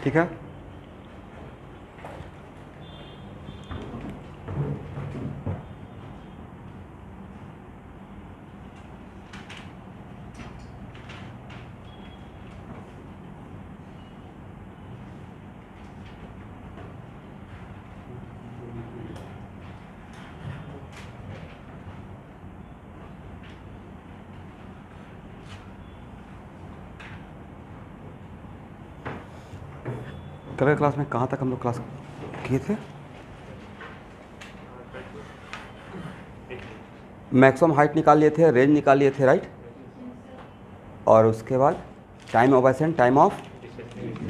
ठीक है। कल क्लास में कहाँ तक हम लोग क्लास किए थे? मैक्सिमम हाइट निकाल लिए थे, रेंज निकाल लिए थे, राइट। और उसके बाद time of ascent, time of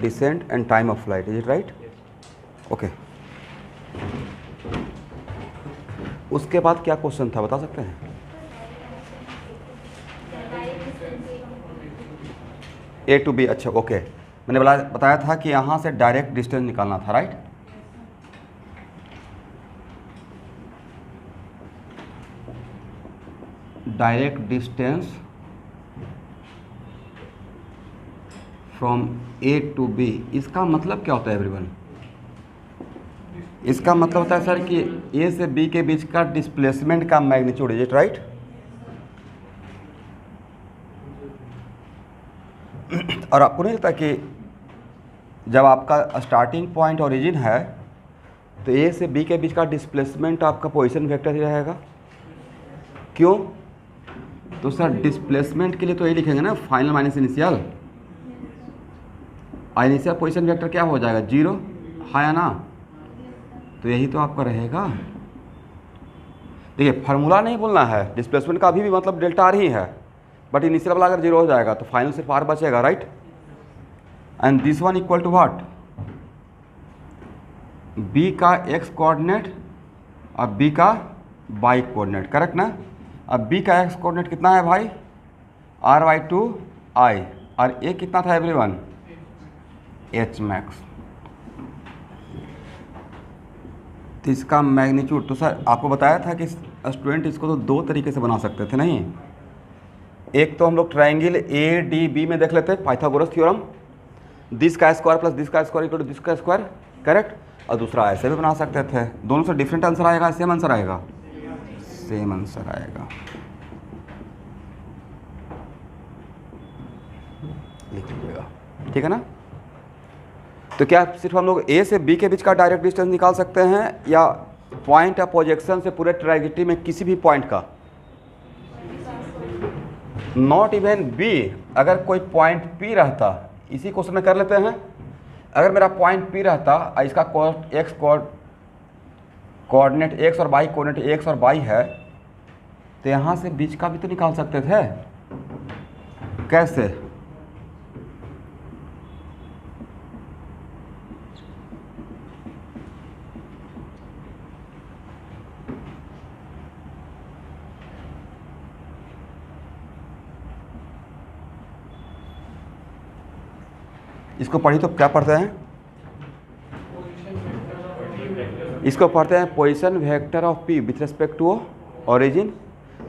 descent and time of flight, is it right? Okay. उसके बाद क्या क्वेश्चन था बता सकते हैं? ए टू बी, अच्छा ओके। मैंने बताया था कि यहाँ से डायरेक्ट डिस्टेंस निकालना था, right. Direct distance from A to B, इसका मतलब क्या होता है एवरीवन? इसका मतलब होता है सर कि ए से बी के बीच का डिस्प्लेसमेंट का मैग्नीट्यूड, इज इट राइट? और आपको नहीं लगता कि जब आपका स्टार्टिंग पॉइंट ओरिजिन है तो ए से बी के बीच का डिस्प्लेसमेंट आपका पोजीशन वेक्टर ही रहेगा? क्यों? तो सर डिस्प्लेसमेंट के लिए तो ये लिखेंगे ना, final minus initial. Initial position vector क्या हो जाएगा? 0, है ना? तो यही तो आपका रहेगा। देखिए फार्मूला नहीं बोलना है, डिस्प्लेसमेंट का अभी भी मतलब डेल्टा आर ही है, बट इनिशियल वाला अगर 0 हो जाएगा तो फाइनल सिर्फ आर बचेगा, right. And this one equal to what? B का एक्स कोऑर्डिनेट और बी का वाई कोऑर्डिनेट, करेक्ट ना। अब बी का एक्स कोऑर्डिनेट कितना है भाई? r/2 i, और ए कितना था एवरीवन? h max. तो इसका मैग्नीट्यूड, तो सर आपको बताया था कि स्टूडेंट इसको तो दो तरीके से बना सकते थे, नहीं? एक तो हम लोग ट्रायंगल ए डी बी में देख लेते, पाइथागोरस थ्योरम, दिस का स्क्वायर प्लस दिस का स्क्वायर इक्वल टू दिस का स्क्वायर, करेक्ट। और दूसरा ऐसे भी बना सकते थे। दोनों से डिफरेंट आंसर आएगा, सेम आंसर आएगा? सेम आंसर आएगा। लिख लीजिएगा, ठीक है ना। तो क्या सिर्फ हम लोग ए से बी के बीच का डायरेक्ट डिस्टेंस निकाल सकते हैं, या पॉइंट ऑफ प्रोजेक्शन से पूरे ट्रायंगल में किसी भी पॉइंट का? नॉट इवन बी, अगर कोई पॉइंट पी रहता, इसी क्वेश्चन में कर लेते हैं। अगर मेरा पॉइंट पी रहता और इसका एक्स कोऑर्डिनेट एक्स और वाई कोऑर्डिनेट एक्स और वाई है, तो यहाँ से बीच का भी तो निकाल सकते थे। कैसे? इसको पढ़ी तो क्या पढ़ते हैं? इसको पढ़ते हैं position vector of P with respect to origin.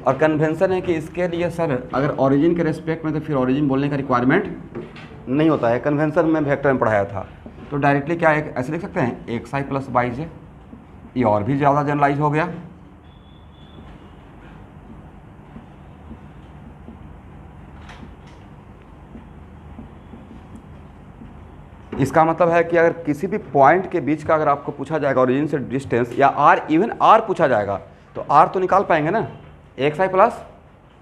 और कन्वेंशन है कि इसके लिए सर अगर ओरिजिन के रिस्पेक्ट में तो फिर ओरिजिन बोलने का रिक्वायरमेंट नहीं होता है। कन्वेंशन में वेक्टर में पढ़ाया था, तो डायरेक्टली क्या एक ऐसे लिख सकते हैं, एक्स आई प्लस वाई जे। ये और भी ज़्यादा जनरलाइज हो गया। इसका मतलब है कि अगर किसी भी पॉइंट के बीच का अगर आपको पूछा जाएगा ओरिजिन से डिस्टेंस, या आर, इवन आर पूछा जाएगा, तो आर तो निकाल पाएंगे ना, एक्स आई प्लस।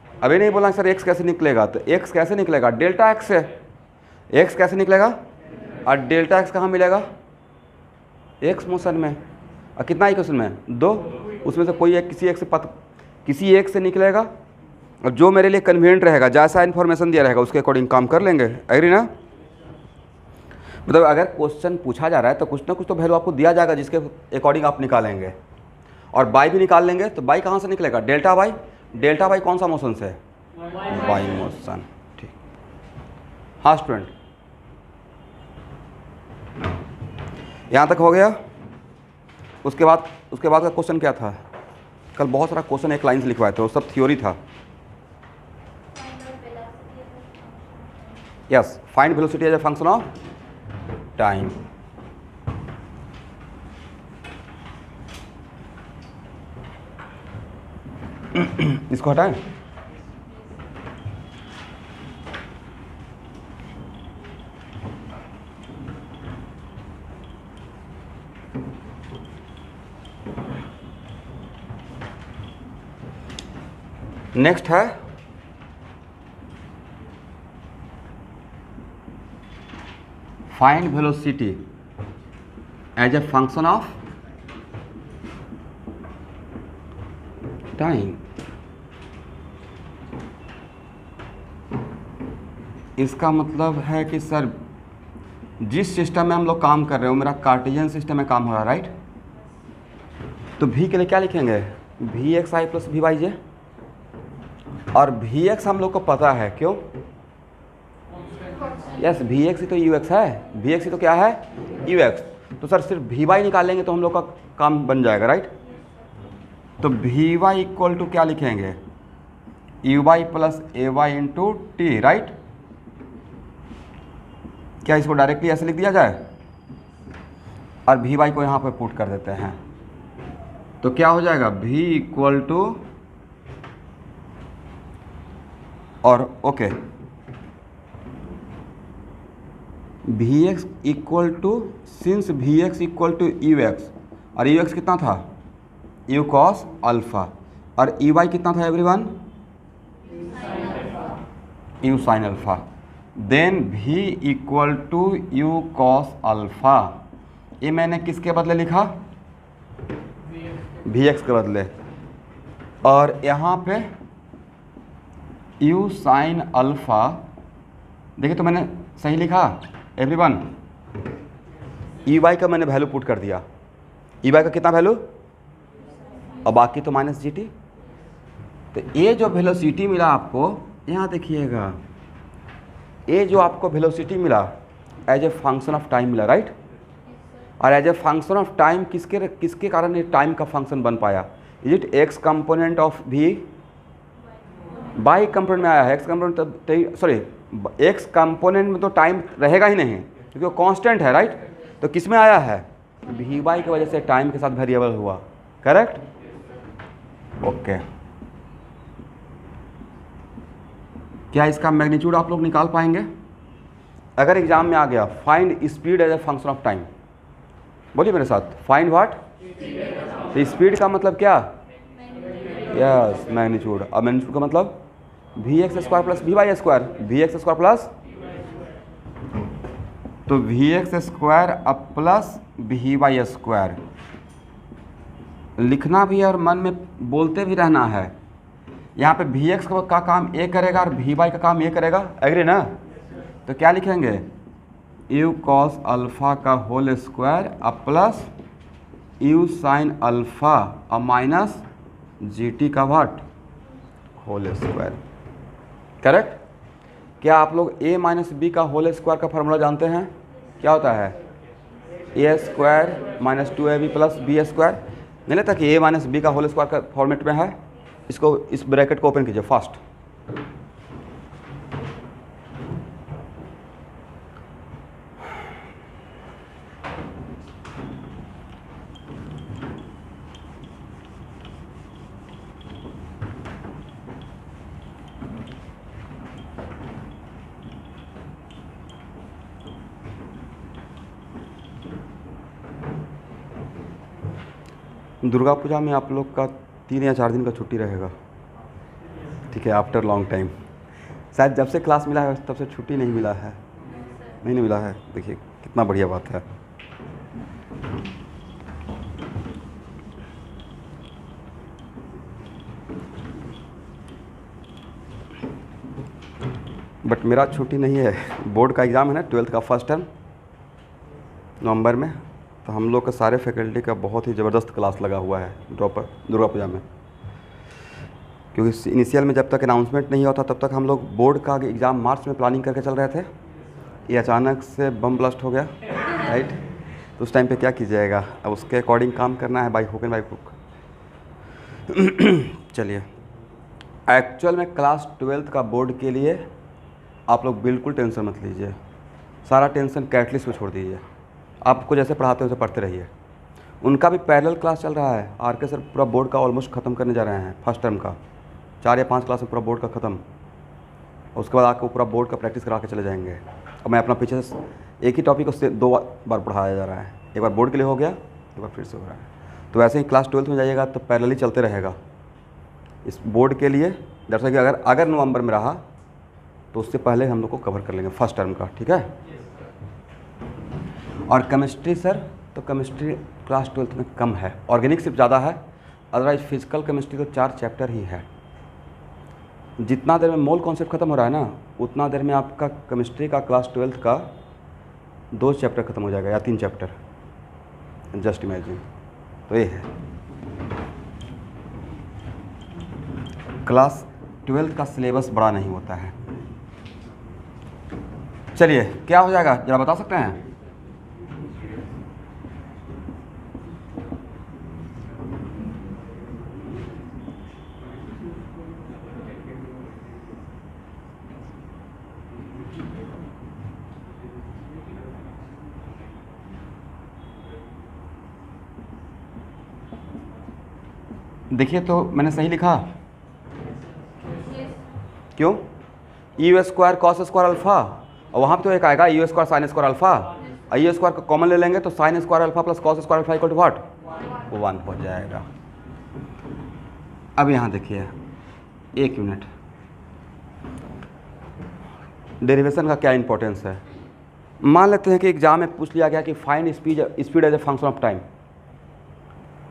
अभी नहीं बोला सर एक्स कैसे निकलेगा, तो एक्स कैसे निकलेगा? डेल्टा एक्स से एक्स कैसे निकलेगा, और डेल्टा एक्स कहाँ मिलेगा? एक्स मोशन में। और कितना इक्वेशन में? 2। उसमें से कोई एक किसी एक से निकलेगा, और जो मेरे लिए कन्वीनियंट रहेगा, जैसा इन्फॉर्मेशन दिया रहेगा उसके अकॉर्डिंग काम कर लेंगे। एग्री ना? मतलब अगर क्वेश्चन पूछा जा रहा है तो कुछ ना कुछ तो वैल्यू आपको दिया जाएगा जिसके अकॉर्डिंग आप निकालेंगे। और बाई भी निकाल लेंगे, तो बाई कहाँ से निकलेगा? Delta by. डेल्टा बाई कौन सा मोशन से? By motion. ठीक, हाँ स्टूडेंट, यहाँ तक हो गया। उसके बाद का क्वेश्चन क्या था? कल बहुत सारा क्वेश्चन एक लाइन से लिखवाए थे, वो सब थ्योरी था। Yes, find velocity as a function of time. इसको हटाएं। नेक्स्ट है find velocity as a function of time. इसका मतलब है कि सर जिस सिस्टम में हम लोग काम कर रहे हो, मेरा कार्टेशियन सिस्टम में काम हो रहा है, राइट? तो v के लिए क्या लिखेंगे? V x i plus v y j. और वी एक्स हम लोग को पता है, क्यों? यस, वी एक्स ही तो यू एक्स है, वी एक्स ही तो क्या है? You x. तो सर सिर्फ वी वाई निकालेंगे तो हम लोग का काम बन जाएगा, राइट? तो वी वाई इक्वल टू क्या लिखेंगे? U y plus a y into t, right? क्या इसको डायरेक्टली ऐसे लिख दिया जाए? और वी वाई को यहाँ पर पुट कर देते हैं, तो क्या हो जाएगा? v इक्वल टू, और okay, v x equal to, since v x equal to u x, और यू एक्स कितना था? यू कॉस अल्फा, और ई वाई कितना था everyone? U sine alpha. Then v equal to u cos alpha. ये मैंने किसके बदले लिखा? वी एक्स के बदले। और यहाँ पे यू साइन अल्फा, देखिए तो मैंने सही लिखा एवरीवन? ई वाई का मैंने वैल्यू पुट कर दिया। ई वाई का कितना वैल्यू? और बाकी तो माइनस जी टी। तो ये जो वेलोसिटी मिला आपको, यहाँ देखिएगा, ये जो आपको वेलोसिटी मिला as a function of time मिला, राइट? और as a function of time किसके कारण ये टाइम का फंक्शन बन पाया? Is it x component of v? Y component में आया है। X component, sorry, x component में तो टाइम रहेगा ही नहीं क्योंकि वो कांस्टेंट है, राइट? तो किस में आया है? वी बाई की वजह से टाइम के साथ वेरिएबल हुआ, करेक्ट? ओके। क्या इसका मैग्नीट्यूड आप लोग निकाल पाएंगे? अगर एग्जाम में आ गया find speed as a function of time, बोलिए मेरे साथ, फाइंड व्हाट? तो स्पीड का मतलब क्या? Yes, magnitude. और मैग्नीट्यूड का मतलब v x square plus v y square, v x square plus, तो वी एक्स स्क्वायर अब प्लस वी वाई स्क्वायर। लिखना भी है और मन में बोलते भी रहना है। यहाँ पे वी एक्स का काम ए करेगा और वी वाई का काम ए करेगा, एग्री ना? तो क्या लिखेंगे? यू कॉस अल्फा का होल स्क्वायर अब प्लस यू साइन अल्फा और माइनस जी टी का व्हाट? Whole square, correct? क्या आप लोग ए माइनस बी का होल स्क्वायर का फार्मूला जानते हैं? क्या होता है? A square minus 2ab plus b square. नहीं लगता कि ए माइनस बी का होल स्क्वायर का फॉर्मेट में है? इसको, इस ब्रैकेट को ओपन कीजिए फास्ट। दुर्गा पूजा में आप लोग का 3 या 4 दिन का छुट्टी रहेगा, ठीक है? आफ्टर लॉन्ग टाइम, शायद जब से क्लास मिला है तब से छुट्टी नहीं मिला है। नहीं मिला है, देखिए कितना बढ़िया बात है। बट मेरा छुट्टी नहीं है, बोर्ड का एग्ज़ाम है ना, 12th का फर्स्ट टर्म नवंबर में, तो हम लोग का सारे फैकल्टी का बहुत ही ज़बरदस्त क्लास लगा हुआ है दुर्गा पूजा में। क्योंकि इनिशियल में जब तक अनाउंसमेंट नहीं होता तब तक हम लोग बोर्ड का एग्ज़ाम मार्च में प्लानिंग करके चल रहे थे। ये अचानक से बम ब्लास्ट हो गया, राइट? तो उस टाइम पे क्या कीजिएगा? अब उसके अकॉर्डिंग काम करना है, by hook and by crook. चलिए, एक्चुअल में क्लास 12th का बोर्ड के लिए आप लोग बिल्कुल टेंशन मत लीजिए, सारा टेंशन कैटलिस्ट पे छोड़ दीजिए। आपको जैसे पढ़ाते हो वैसे पढ़ते रहिए। उनका भी पैरेलल क्लास चल रहा है। आर के सर पूरा बोर्ड का ऑलमोस्ट ख़त्म करने जा रहे हैं फर्स्ट टर्म का, 4 या 5 क्लास में पूरा बोर्ड का ख़त्म। उसके बाद आपको पूरा बोर्ड का प्रैक्टिस करा के चले जाएंगे। और मैं अपना पीछे से एक ही टॉपिक उससे 2 बार पढ़ाया जा रहा है, एक बार बोर्ड के लिए हो गया, एक बार फिर से हो रहा है। तो वैसे ही क्लास 12th में जाइएगा तो पैरेलली चलते रहेगा इस बोर्ड के लिए। जैसा कि अगर नवंबर में रहा तो उससे पहले हम लोग को कवर कर लेंगे फर्स्ट टर्म का, ठीक है। और केमिस्ट्री सर, तो केमिस्ट्री क्लास 12th में कम है, ऑर्गेनिक सिर्फ ज़्यादा है, अदरवाइज फिजिकल केमिस्ट्री तो 4 चैप्टर ही है। जितना देर में मोल कॉन्सेप्ट खत्म हो रहा है ना, उतना देर में आपका केमिस्ट्री का क्लास 12th का 2 चैप्टर खत्म हो जाएगा या 3 चैप्टर, जस्ट इमेजिन। तो ये है क्लास 12th का सिलेबस बड़ा नहीं होता है। चलिए क्या हो जाएगा जरा बता सकते हैं? देखिए तो मैंने सही लिखा? क्यों? U square cos square alpha, और वहाँ पे तो एक आएगा u square sine square alpha, और यू स्क्वायर को कॉमन ले लेंगे तो sine square alpha plus cos square alpha equal to what? 1 हो जाएगा। अब यहाँ देखिए, एक मिनट, डेरिवेशन का क्या इंपॉर्टेंस है। मान लेते हैं कि एग्जाम में पूछ लिया गया कि find speed as a function of time,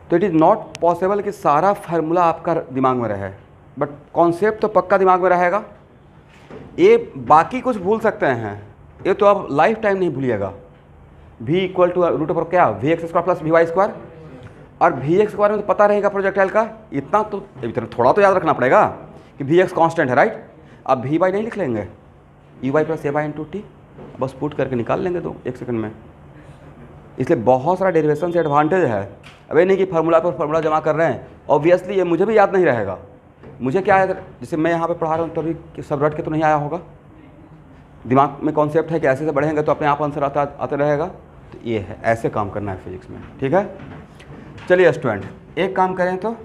तो इट इज़ नॉट पॉसिबल कि सारा फार्मूला आपका दिमाग में रहे, बट कॉन्सेप्ट तो पक्का दिमाग में रहेगा। ये बाकी कुछ भूल सकते हैं, ये तो आप लाइफ टाइम नहीं भूलिएगा। v equal to root over क्या, v x square plus v y square, और वी एक्स स्क्वायर में तो पता रहेगा प्रोजेक्टाइल का, इतना थोड़ा तो याद रखना पड़ेगा कि वी एक्स कॉन्स्टेंट है, राइट। अब वी वाई नहीं लिख लेंगे, u y plus a y into t, बस पुट करके निकाल लेंगे 1 सेकंड में। इसलिए बहुत सारा डेरिवेशन से एडवांटेज है। अब ये नहीं कि फार्मूला पर फार्मूला जमा कर रहे हैं, ऑब्वियसली ये मुझे भी याद नहीं रहेगा। मुझे क्या है, जैसे मैं यहाँ पे पढ़ा रहा हूँ तभी कि सब रट के तो नहीं आया होगा, दिमाग में कॉन्सेप्ट है कि ऐसे से बढ़ेंगे तो अपने आप आंसर आते रहेगा। तो ये है, ऐसे काम करना है फिजिक्स में, ठीक है। चलिए स्टूडेंट एक काम करें, तो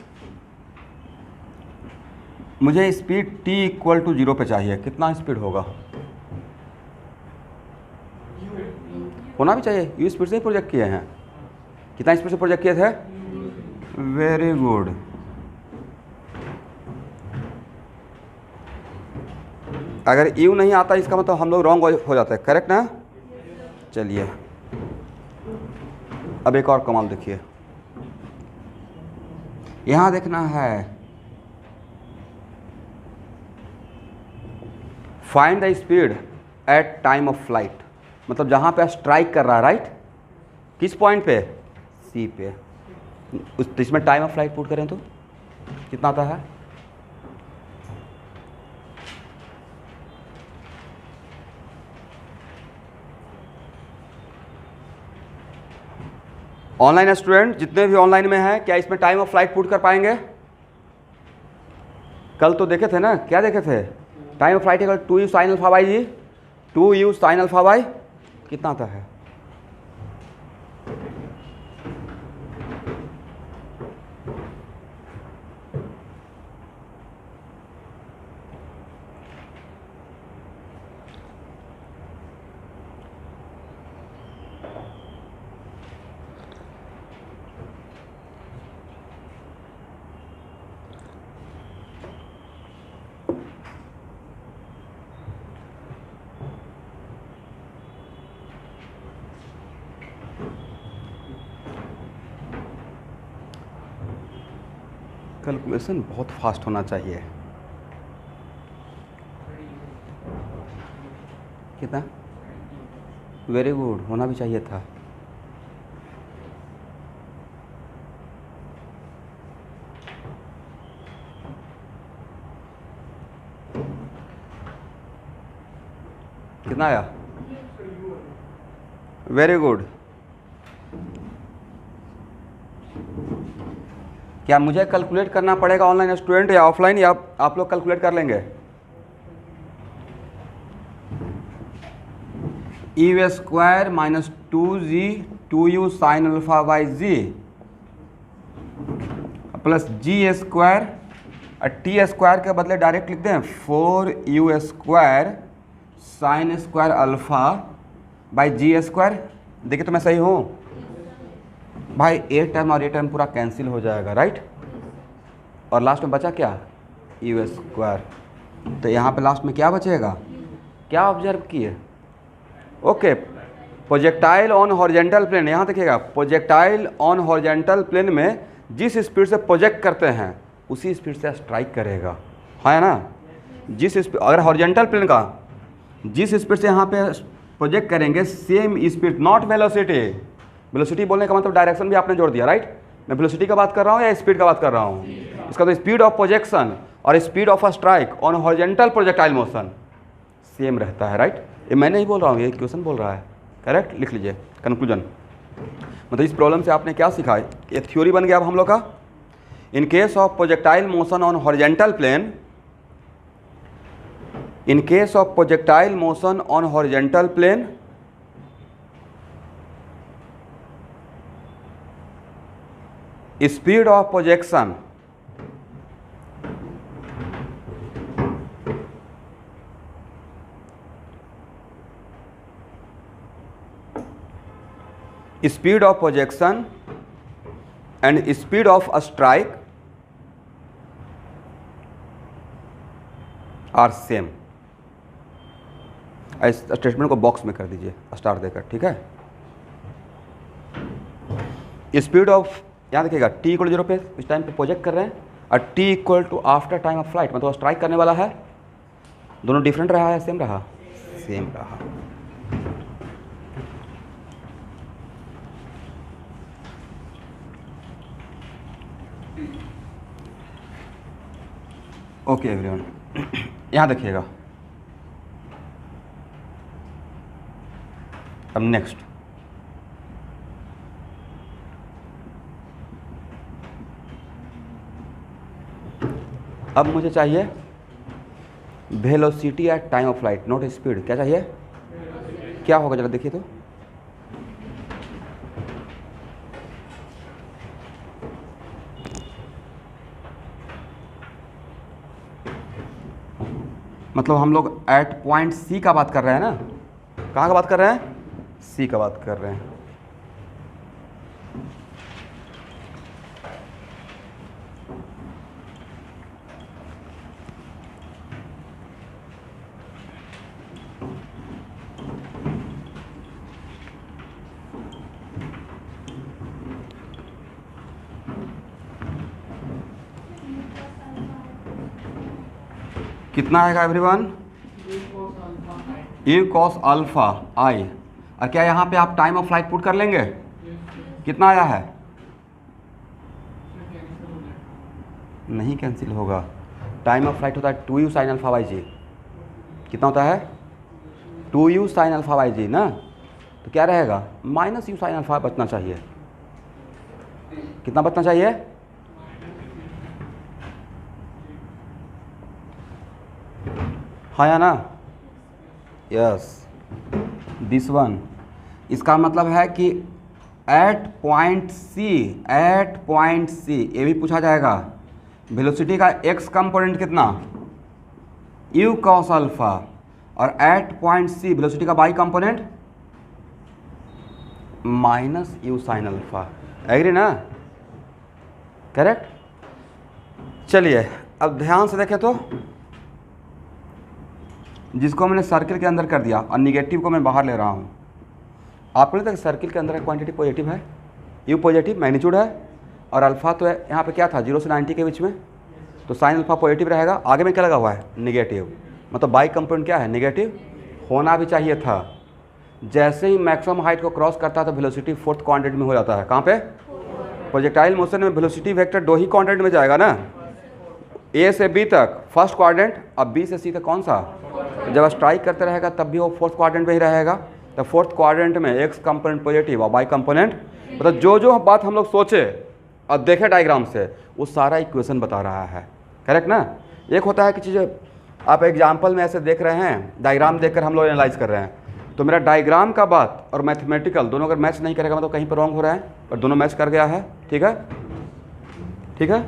मुझे स्पीड t इक्वल टू 0 पे चाहिए। कितना स्पीड होगा? होना भी चाहिए, यू स्पीड से ही प्रोजेक्ट किए हैं। कितना स्पीड से प्रोजेक्ट किए थे? Very good. अगर यू नहीं आता इसका मतलब हम लोग रॉन्ग हो जाते हैं, करेक्ट ना? चलिए अब एक और कमाल देखिए, यहाँ देखना है find the speed at time of flight, मतलब जहाँ पे स्ट्राइक कर रहा है, राइट। किस पॉइंट पे? सी पे। इसमें टाइम ऑफ फ्लाइट पुट करें तो कितना आता है? ऑनलाइन स्टूडेंट जितने भी ऑनलाइन में हैं, क्या इसमें टाइम ऑफ फ्लाइट पुट कर पाएंगे? कल तो देखे थे ना, क्या देखे थे? Time of flight equal 2u sine alpha by g, 2u sine alpha by कितना आता है? कैलकुलेशन बहुत फास्ट होना चाहिए। कितना? वेरी गुड, होना भी चाहिए था। कितना आया? Very good. क्या मुझे कैलकुलेट करना पड़ेगा ऑनलाइन स्टूडेंट या ऑफलाइन, या आप लोग कैलकुलेट कर लेंगे? U square minus 2g 2u sine alpha by g plus g square और टी स्क्वायर के बदले डायरेक्ट लिखते हैं 4u square sine square alpha by g square. देखिए तो मैं सही हूँ भाई, ए टर्म और ए टर्म पूरा कैंसिल हो जाएगा, राइट। और लास्ट में बचा क्या, यू स्क्वायर। तो यहाँ पे लास्ट में क्या बचेगा, क्या ऑब्जर्व किए, okay, projectile on horizontal plane. यहाँ देखिएगा, प्रोजेक्टाइल ऑन हॉरिजेंटल प्लेन में जिस स्पीड से प्रोजेक्ट करते हैं उसी स्पीड से स्ट्राइक करेगा, है ना। जिस स्पीड, अगर हॉरिजेंटल प्लेन का जिस स्पीड से यहाँ पे प्रोजेक्ट करेंगे same speed, not velocity. Velocity बोलने का मतलब डायरेक्शन भी आपने जोड़ दिया, राइट। मैं वेलोसिटी का बात कर रहा हूँ या स्पीड का बात कर रहा हूँ। इसका तो स्पीड ऑफ प्रोजेक्शन और speed of a strike on horizontal projectile motion same रहता है, राइट। ये मैं नहीं बोल रहा हूँ, ये क्वेश्चन बोल रहा है, करेक्ट। लिख लीजिए कंक्लूजन। मतलब इस प्रॉब्लम से आपने क्या सीखा है, ये थ्योरी बन गया अब हम लोग का। In case of projectile motion on horizontal plane, in case of projectile motion on horizontal plane, speed of projection and speed of a strike are same। इस स्टेटमेंट को बॉक्स में कर दीजिए स्टार देकर, ठीक है। स्पीड ऑफ, यहाँ देखिएगा t इक्वल 0 पे इस टाइम पे प्रोजेक्ट कर रहे हैं और t equal to after time of flight, मतलब स्ट्राइक करने वाला है। दोनों डिफरेंट रहा है, सेम रहा, सेम रहा। ओके एवरीवन, यहाँ देखिएगा। अब नेक्स्ट, अब मुझे चाहिए velocity at time of flight, not speed. क्या चाहिए, क्या होगा जरा देखिए तो। मतलब हम लोग एट पॉइंट सी का बात कर रहे हैं ना, कहाँ का बात कर रहे हैं, सी का बात कर रहे हैं। कितना आएगा एवरीवन, यू कॉस अल्फा आई। और क्या यहाँ पे आप टाइम ऑफ फ्लाइट पुट कर लेंगे, कितना आया है, नहीं कैंसिल होगा। टाइम ऑफ फ्लाइट होता है 2u साइन अल्फा बाई जी। कितना होता है, 2u साइन अल्फा बाई जी ना। तो क्या रहेगा, माइनस u साइन अल्फा बचना चाहिए। कितना बचना चाहिए, हाँ या ना, यस दिस वन। इसका मतलब है कि एट पॉइंट सी, ये भी पूछा जाएगा। वेलोसिटी का x कंपोनेंट कितना, u कॉस अल्फा, और एट पॉइंट सी वेलोसिटी का y component minus u sine alpha. Agree ना, करेक्ट। चलिए अब ध्यान से देखें तो, जिसको मैंने सर्किल के अंदर कर दिया और निगेटिव को मैं बाहर ले रहा हूँ। आपको नहीं लगता सर्किल के अंदर क्वांटिटी पॉजिटिव है, यू पॉजिटिव मैग्नीट्यूड है, और अल्फा तो है यहाँ पे क्या था 0 से 90 के बीच में, तो साइन अल्फा पॉजिटिव रहेगा। आगे में क्या लगा हुआ है, नेगेटिव, मतलब बाई कंपोनेंट क्या है, नेगेटिव होना भी चाहिए था। जैसे ही मैक्सिमम हाइट को क्रॉस करता है तो वेलोसिटी फोर्थ क्वाड्रेंट में हो जाता है। कहाँ पे, प्रोजेक्टाइल मोशन में वेलोसिटी वेक्टर 2 ही क्वाड्रेंट में जाएगा ना, ए से बी तक फर्स्ट क्वाड्रेंट, अब बी से सी तक कौन सा। जब स्ट्राइक करते रहेगा तब भी वो फोर्थ क्वाड्रेंट में ही रहेगा। तो फोर्थ क्वाड्रेंट में एक्स कंपोनेंट पॉजिटिव और वाई कंपोनेंट, मतलब जो बात हम लोग सोचे और देखे डायग्राम से वो सारा इक्वेशन बता रहा है, करेक्ट ना। एक होता है कि चीज़ें आप एग्जाम्पल में ऐसे देख रहे हैं, डायग्राम देखकर हम लोग एनालाइज कर रहे हैं, तो मेरा डायग्राम का बात और मैथमेटिकल दोनों अगर मैच नहीं करेगा मतलब कहीं पर रॉन्ग हो रहा है, और दोनों मैच कर गया है। ठीक है, ठीक है।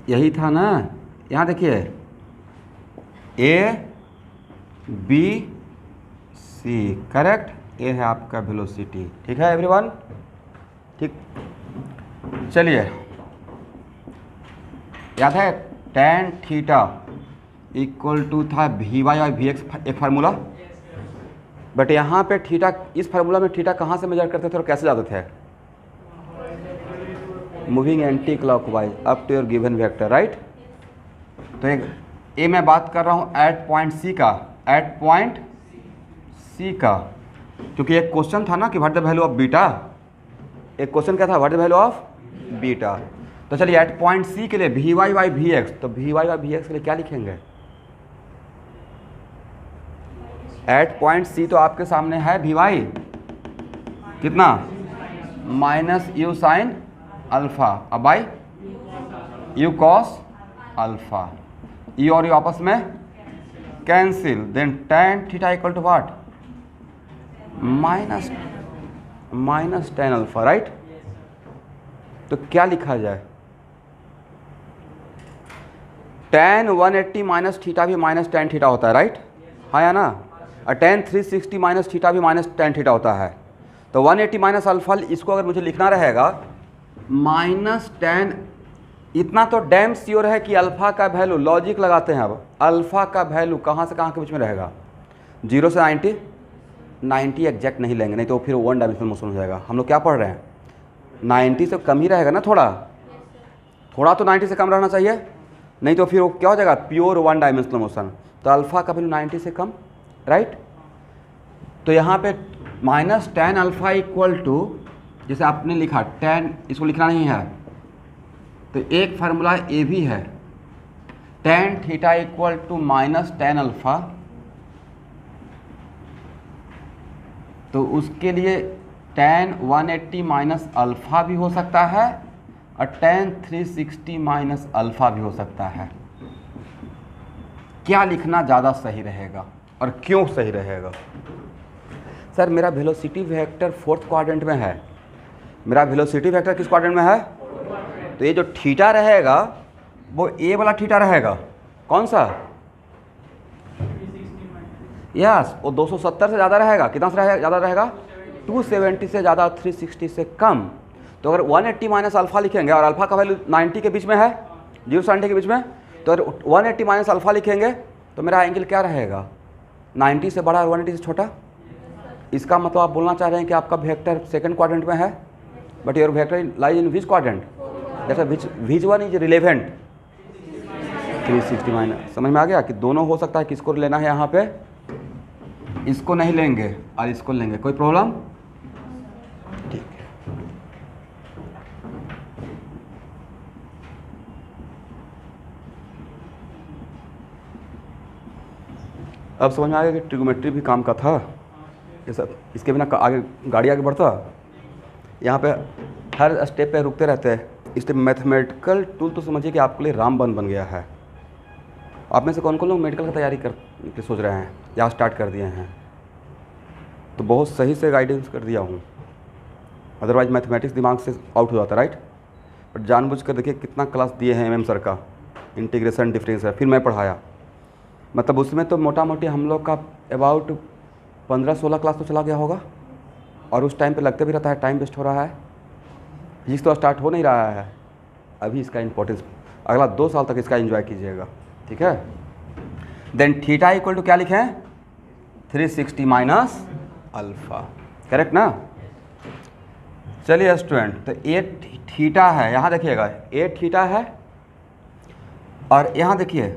यही था ना, यहाँ देखिए ए बी सी, करेक्ट। ए है आपका वेलोसिटी। ठीक है एवरीवन, ठीक। चलिए, याद है tan थीटा इक्वल टू था वी वाई और वी एक्स, एक फार्मूला। बट यहाँ पे थीटा, इस फार्मूला में थीटा कहाँ से मेजर करते थे और कैसे जाते थे? Moving anti clockwise up to your given vector, right. तो एक ए मैं बात कर रहा हूँ एट पॉइंट सी का, एट पॉइंट सी का, क्योंकि एक क्वेश्चन था ना कि what the value of beta. एक क्वेश्चन क्या था, what the value of beta. तो चलिए एट पॉइंट सी के लिए v y by v x, तो v y by v x के लिए क्या लिखेंगे? एट पॉइंट सी तो आपके सामने है वी वाई कितना, माइनस यू साइन अल्फा, अब by u cos alpha, u और यू आपस में cancel, then tan theta equal to what, minus tan alpha, right. तो क्या लिखा जाए? tan 180 माइनस थीटा भी माइनस tan थीटा होता है, राइट, हाँ या ना। और tan 360 माइनस थीटा भी माइनस tan थीटा होता है। तो 180 माइनस अल्फा, इसको अगर मुझे लिखना रहेगा माइनस tan, इतना तो डैम श्योर है कि अल्फ़ा का वैल्यू, लॉजिक लगाते हैं अब, अल्फ़ा का वैल्यू कहाँ से कहाँ के बीच में रहेगा? 0 से 90, 90 एग्जैक्ट नहीं लेंगे, नहीं तो फिर वन डायमेंशनल मोशन हो जाएगा। हम लोग क्या पढ़ रहे हैं, 90 से कम ही रहेगा ना, थोड़ा तो 90 से कम रहना चाहिए, नहीं तो फिर वो क्या हो जाएगा, प्योर वन डायमेंशनल मोशन। तो अल्फ़ा का वैल्यू 90 से कम, राइट। तो यहाँ पे minus tan alpha equal to, जैसे आपने लिखा tan, इसको लिखना नहीं है तो एक फार्मूला ए भी है, tan theta equal to minus tan alpha. तो उसके लिए tan 180 माइनस अल्फ़ा भी हो सकता है और tan 360 माइनस अल्फ़ा भी हो सकता है। क्या लिखना ज़्यादा सही रहेगा और क्यों सही रहेगा? सर मेरा वेलोसिटी वेक्टर फोर्थ क्वाड्रेंट में है। मेरा वेलोसिटी वेक्टर किस क्वाड्रेंट में है? तो ये जो थीटा रहेगा वो ए वाला थीटा रहेगा, कौन सा? यस, वो 270 से ज़्यादा रहेगा। कितना से ज़्यादा रहेगा? 270 से ज़्यादा, 360 से कम। तो अगर 180 माइनस अल्फ़ा लिखेंगे और अल्फ़ा का वैल्यू 90 के बीच में है, 0 से 90 के बीच में, तो अगर 180 माइनस अल्फ़ा लिखेंगे तो मेरा एंगल क्या रहेगा? 90 से बड़ा और 180 से छोटा। इसका मतलब आप बोलना चाह रहे हैं कि आपका वेक्टर सेकंड क्वाड्रेंट में है, but your vector lies in which quadrant? जैसा विच वन इज रिलेवेंट? 360 माइनस। समझ में आ गया कि दोनों हो सकता है, किसको लेना है यहाँ पे? इसको नहीं लेंगे और इसको लेंगे, कोई प्रॉब्लम? ठीक है। अब समझ में आ गया कि ट्रिगोमेट्री भी काम का था ये सब, इसके बिना आगे गाड़ी आगे बढ़ता। यहाँ पे हर स्टेप पे रुकते रहते हैं, इसलिए मैथमेटिकल टूल तो समझिए कि आपके लिए रामबाण बन गया है। आप में से कौन कौन लोग मेडिकल की तैयारी कर सोच रहे हैं या स्टार्ट कर दिए हैं? तो बहुत सही से गाइडेंस कर दिया हूँ, अदरवाइज मैथमेटिक्स दिमाग से आउट हो जाता, राइट। बट जानबूझ कर देखिए कितना क्लास दिए हैं MM सर का, इंटीग्रेशन डिफरेंस है, फिर मैं पढ़ाया। मतलब उसमें तो मोटा मोटी हम लोग का अबाउट 15-16 क्लास तो चला गया होगा, और उस टाइम पे लगते भी रहता है टाइम वेस्ट हो रहा है। फिजिक्स तो स्टार्ट हो नहीं रहा है अभी, इसका इंपॉर्टेंस अगला 2 साल तक इसका एंजॉय कीजिएगा, ठीक है। देन थीटा इक्वल टू क्या लिखें? 360 माइनस अल्फ़ा, करेक्ट ना। चलिए स्टूडेंट, तो ए थीटा है, यहाँ देखिएगा ए थीटा है, और यहाँ देखिए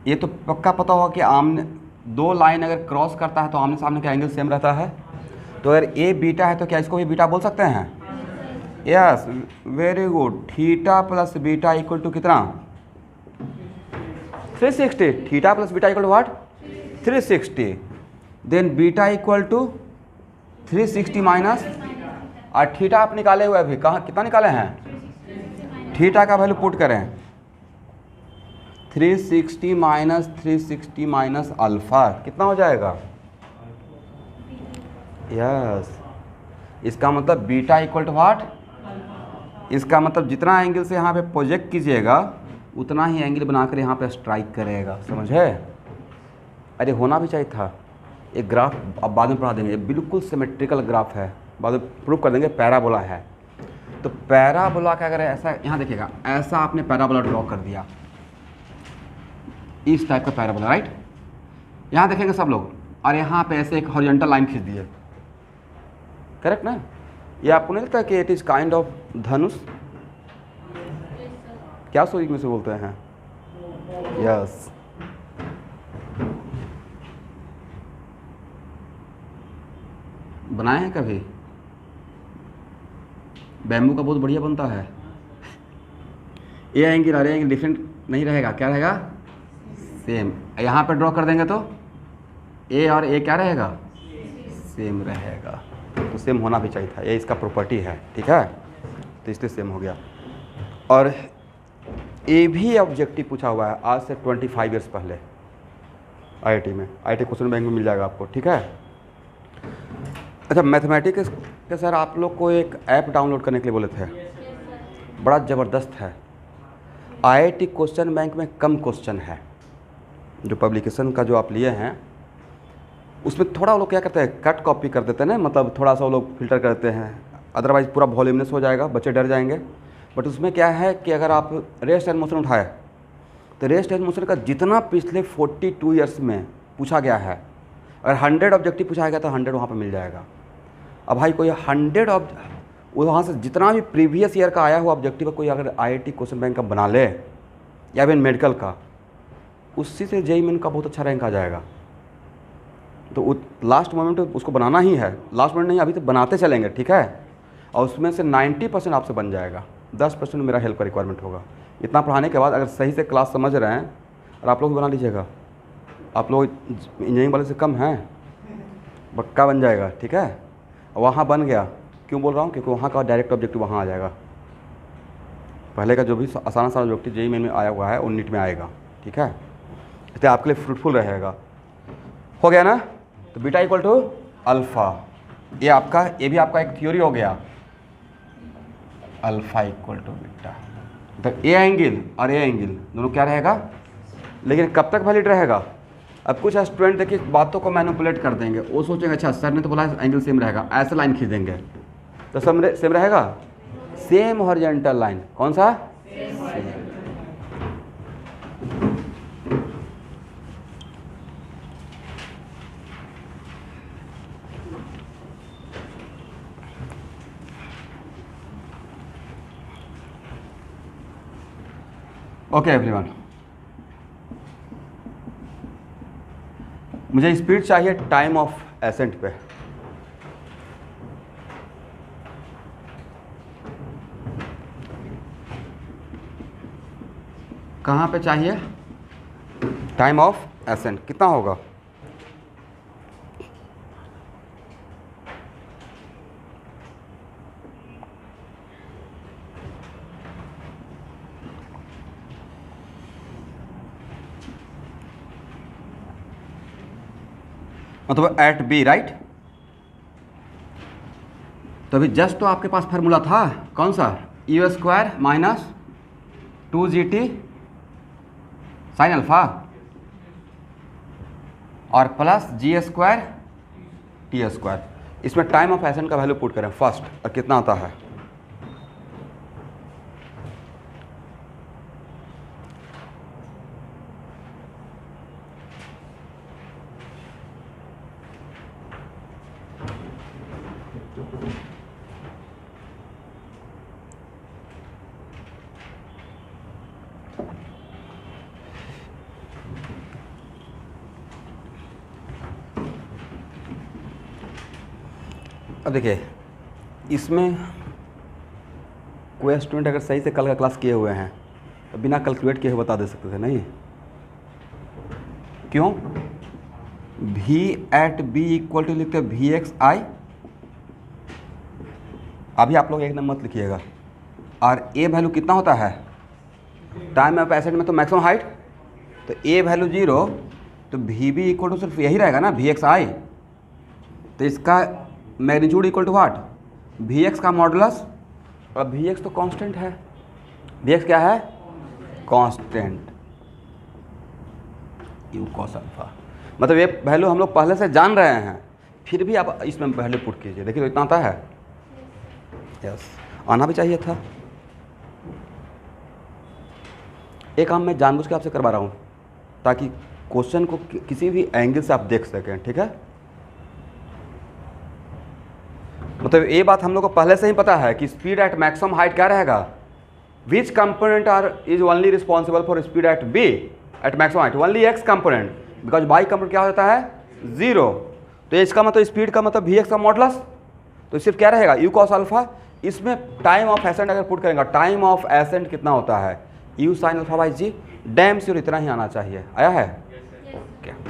ये तो पक्का पता होगा कि आमने दो लाइन अगर क्रॉस करता है तो आमने सामने का एंगल सेम रहता है। तो अगर ए बीटा है तो क्या इसको भी बीटा बोल सकते हैं? Yes, very good. Theta plus beta equal to कितना? 360। Theta plus beta equal to what? 360। Then beta equal to 360 minus, और थीटा आप निकाले हुए अभी, कहाँ कितना निकाले हैं? थीटा का वैल्यू पुट करें 360 माइनस अल्फ़ा कितना हो जाएगा? यस, इसका मतलब बीटा इक्वल टू व्हाट? इसका मतलब जितना एंगल से यहाँ पे प्रोजेक्ट कीजिएगा उतना ही एंगल बनाकर यहाँ पे स्ट्राइक करेगा, समझे? अरे होना भी चाहिए था। एक ग्राफ अब बाद में पढ़ा देंगे, बिल्कुल सिमेट्रिकल ग्राफ है, बाद में प्रूव कर देंगे पैराबोला है। तो पैराबोला का अगर ऐसा यहाँ देखिएगा, ऐसा आपने पैराबोला ड्रॉ कर दिया, इस टाइप का पैराबोला, राइट? यहाँ देखेंगे सब लोग, और यहाँ पे ऐसे एक हॉरिजॉन्टल लाइन खींच दिए, करेक्ट ना? ये आपको नहीं लगता कि इट इज़ काइंड ऑफ धनुष? क्या सो इंग्लिश में बोलते हैं? यस। बनाए हैं कभी? बैम्बू का बहुत बढ़िया बनता है। ये एंगल और एंगल डिफरेंट नहीं रहेगा, क्या रहेगा? सेम। यहाँ पर ड्रॉ कर देंगे तो ए और ए क्या रहेगा? सेम रहेगा। तो सेम होना भी चाहिए था, ये इसका प्रॉपर्टी है, ठीक है? तो इसलिए सेम हो गया। और ये भी ऑब्जेक्टिव पूछा हुआ है आज से 25 ईयर्स पहले आईआईटी में, आईआईटी क्वेश्चन बैंक में मिल जाएगा आपको, ठीक है? अच्छा, मैथमेटिक्स के सर आप लोग को एक ऐप डाउनलोड करने के लिए बोले थे, बड़ा ज़बरदस्त है। आईआईटी क्वेश्चन बैंक में कम क्वेश्चन है, जो पब्लिकेशन का जो आप लिए हैं उसमें थोड़ा वो लोग क्या करते हैं, कट कॉपी कर देते हैं ना, मतलब थोड़ा सा वो लोग फिल्टर करते हैं, अदरवाइज़ पूरा वॉल्यूमिनस हो जाएगा, बच्चे डर जाएंगे। बट उसमें क्या है कि अगर आप रेस्ट एंड मोशन उठाए तो रेस्ट एंड मोशन का जितना पिछले 42 ईयर्स में पूछा गया है, अगर 100 ऑब्जेक्टिव पूछा गया तो 100 वहाँ पर मिल जाएगा। अब भाई कोई 100 वहाँ से जितना भी प्रीवियस ईयर का आया हुआ ऑब्जेक्टिव कोई अगर आईआईटी क्वेश्चन बैंक का बना ले या फिर मेडिकल का, उसी से जेईई मेन का बहुत अच्छा रैंक आ जाएगा। तो लास्ट मोमेंट उसको बनाना ही है, लास्ट मोमेंट नहीं, अभी तो बनाते चलेंगे, ठीक है? और उसमें से 90% आपसे बन जाएगा, 10% मेरा हेल्प का रिक्वायरमेंट होगा। इतना पढ़ाने के बाद अगर सही से क्लास समझ रहे हैं और आप लोग भी बना लीजिएगा, आप लोग इंजीनियरिंग वाले से कम हैं, पक्का बन जाएगा, ठीक है? वहाँ बन गया, क्यों बोल रहा हूँ? क्योंकि वहाँ का डायरेक्ट ऑब्जेक्टिव वहाँ आ जाएगा। पहले का जो भी आसान ऑब्जेक्टिव जेईई मेन में आया हुआ है वो नीट में आएगा, ठीक है? इसलिए आपके लिए फ्रूटफुल रहेगा। हो गया ना? तो बीटा इक्वल टू अल्फ़ा, ये भी आपका एक थ्योरी हो गया, अल्फ़ा इक्वल टू बीटा। तो ए एंगल और ए एंगल दोनों क्या रहेगा? लेकिन कब तक वैलिड रहेगा? अब कुछ स्टूडेंट देखिए बातों को मैनिपुलेट कर देंगे, वो सोचेंगे अच्छा सर ने तो बोला एंगल सेम रहेगा, ऐसे लाइन खींच देंगे तो सेम रहेगा। सेम हॉरिजॉन्टल लाइन, कौन सा? ओके एवरीवन, मुझे स्पीड चाहिए टाइम ऑफ एसेंट पे। कहाँ पे चाहिए टाइम ऑफ एसेंट? कितना होगा? मतलब एट बी, राइट? तो अभी जस्ट तो आपके पास फार्मूला था, कौन सा? You square minus 2GT sign alpha और plus g square T square. इसमें टाइम ऑफ एसेंट का वैल्यू पुट करें फर्स्ट, और कितना आता है? अब देखिए, इसमें कोई स्टूडेंट अगर सही से कल का क्लास किए हुए हैं तो बिना कैलकुलेट किए हुए बता दे सकते थे, नहीं? क्यों? V at B equal to लिखते VXI। अभी आप लोग एक नंबर मत लिखिएगा, और ए वैल्यू कितना होता है टाइम ऑफ एसेंट में, तो मैक्सिमम हाइट, तो ए वैल्यू 0, तो वी बी इक्वल टू सिर्फ यही रहेगा ना वी एक्स आई, तो इसका magnitude equal to what v x का मॉडुलस, और वी एक्स तो कांस्टेंट है, वी एक्स क्या है कांस्टेंट, यू कॉस अल्फा। मतलब ये वैल्यू हम लोग पहले से जान रहे हैं, फिर भी आप इसमें वैल्यू पुट कीजिए, देखिए तो इतना आता है, यस आना भी चाहिए था। एक काम मैं जानबूझ के आपसे करवा रहा हूँ ताकि क्वेश्चन को किसी भी एंगल से आप देख सकें, ठीक है। मतलब ये बात हम लोग को पहले से ही पता है कि स्पीड एट मैक्सिमम हाइट क्या रहेगा, which component are is only responsible for speed at B at maximum height, only x component, because y component क्या होता है 0, तो इसका मतलब स्पीड का मतलब वी एक्स का मॉडुलस, तो सिर्फ क्या रहेगा यू कॉस अल्फा। इसमें टाइम ऑफ एसेंट अगर पुट करेंगे, टाइम ऑफ एसेंट कितना होता है u sine alpha by g, damn sure इतना ही आना चाहिए, आया है ओके।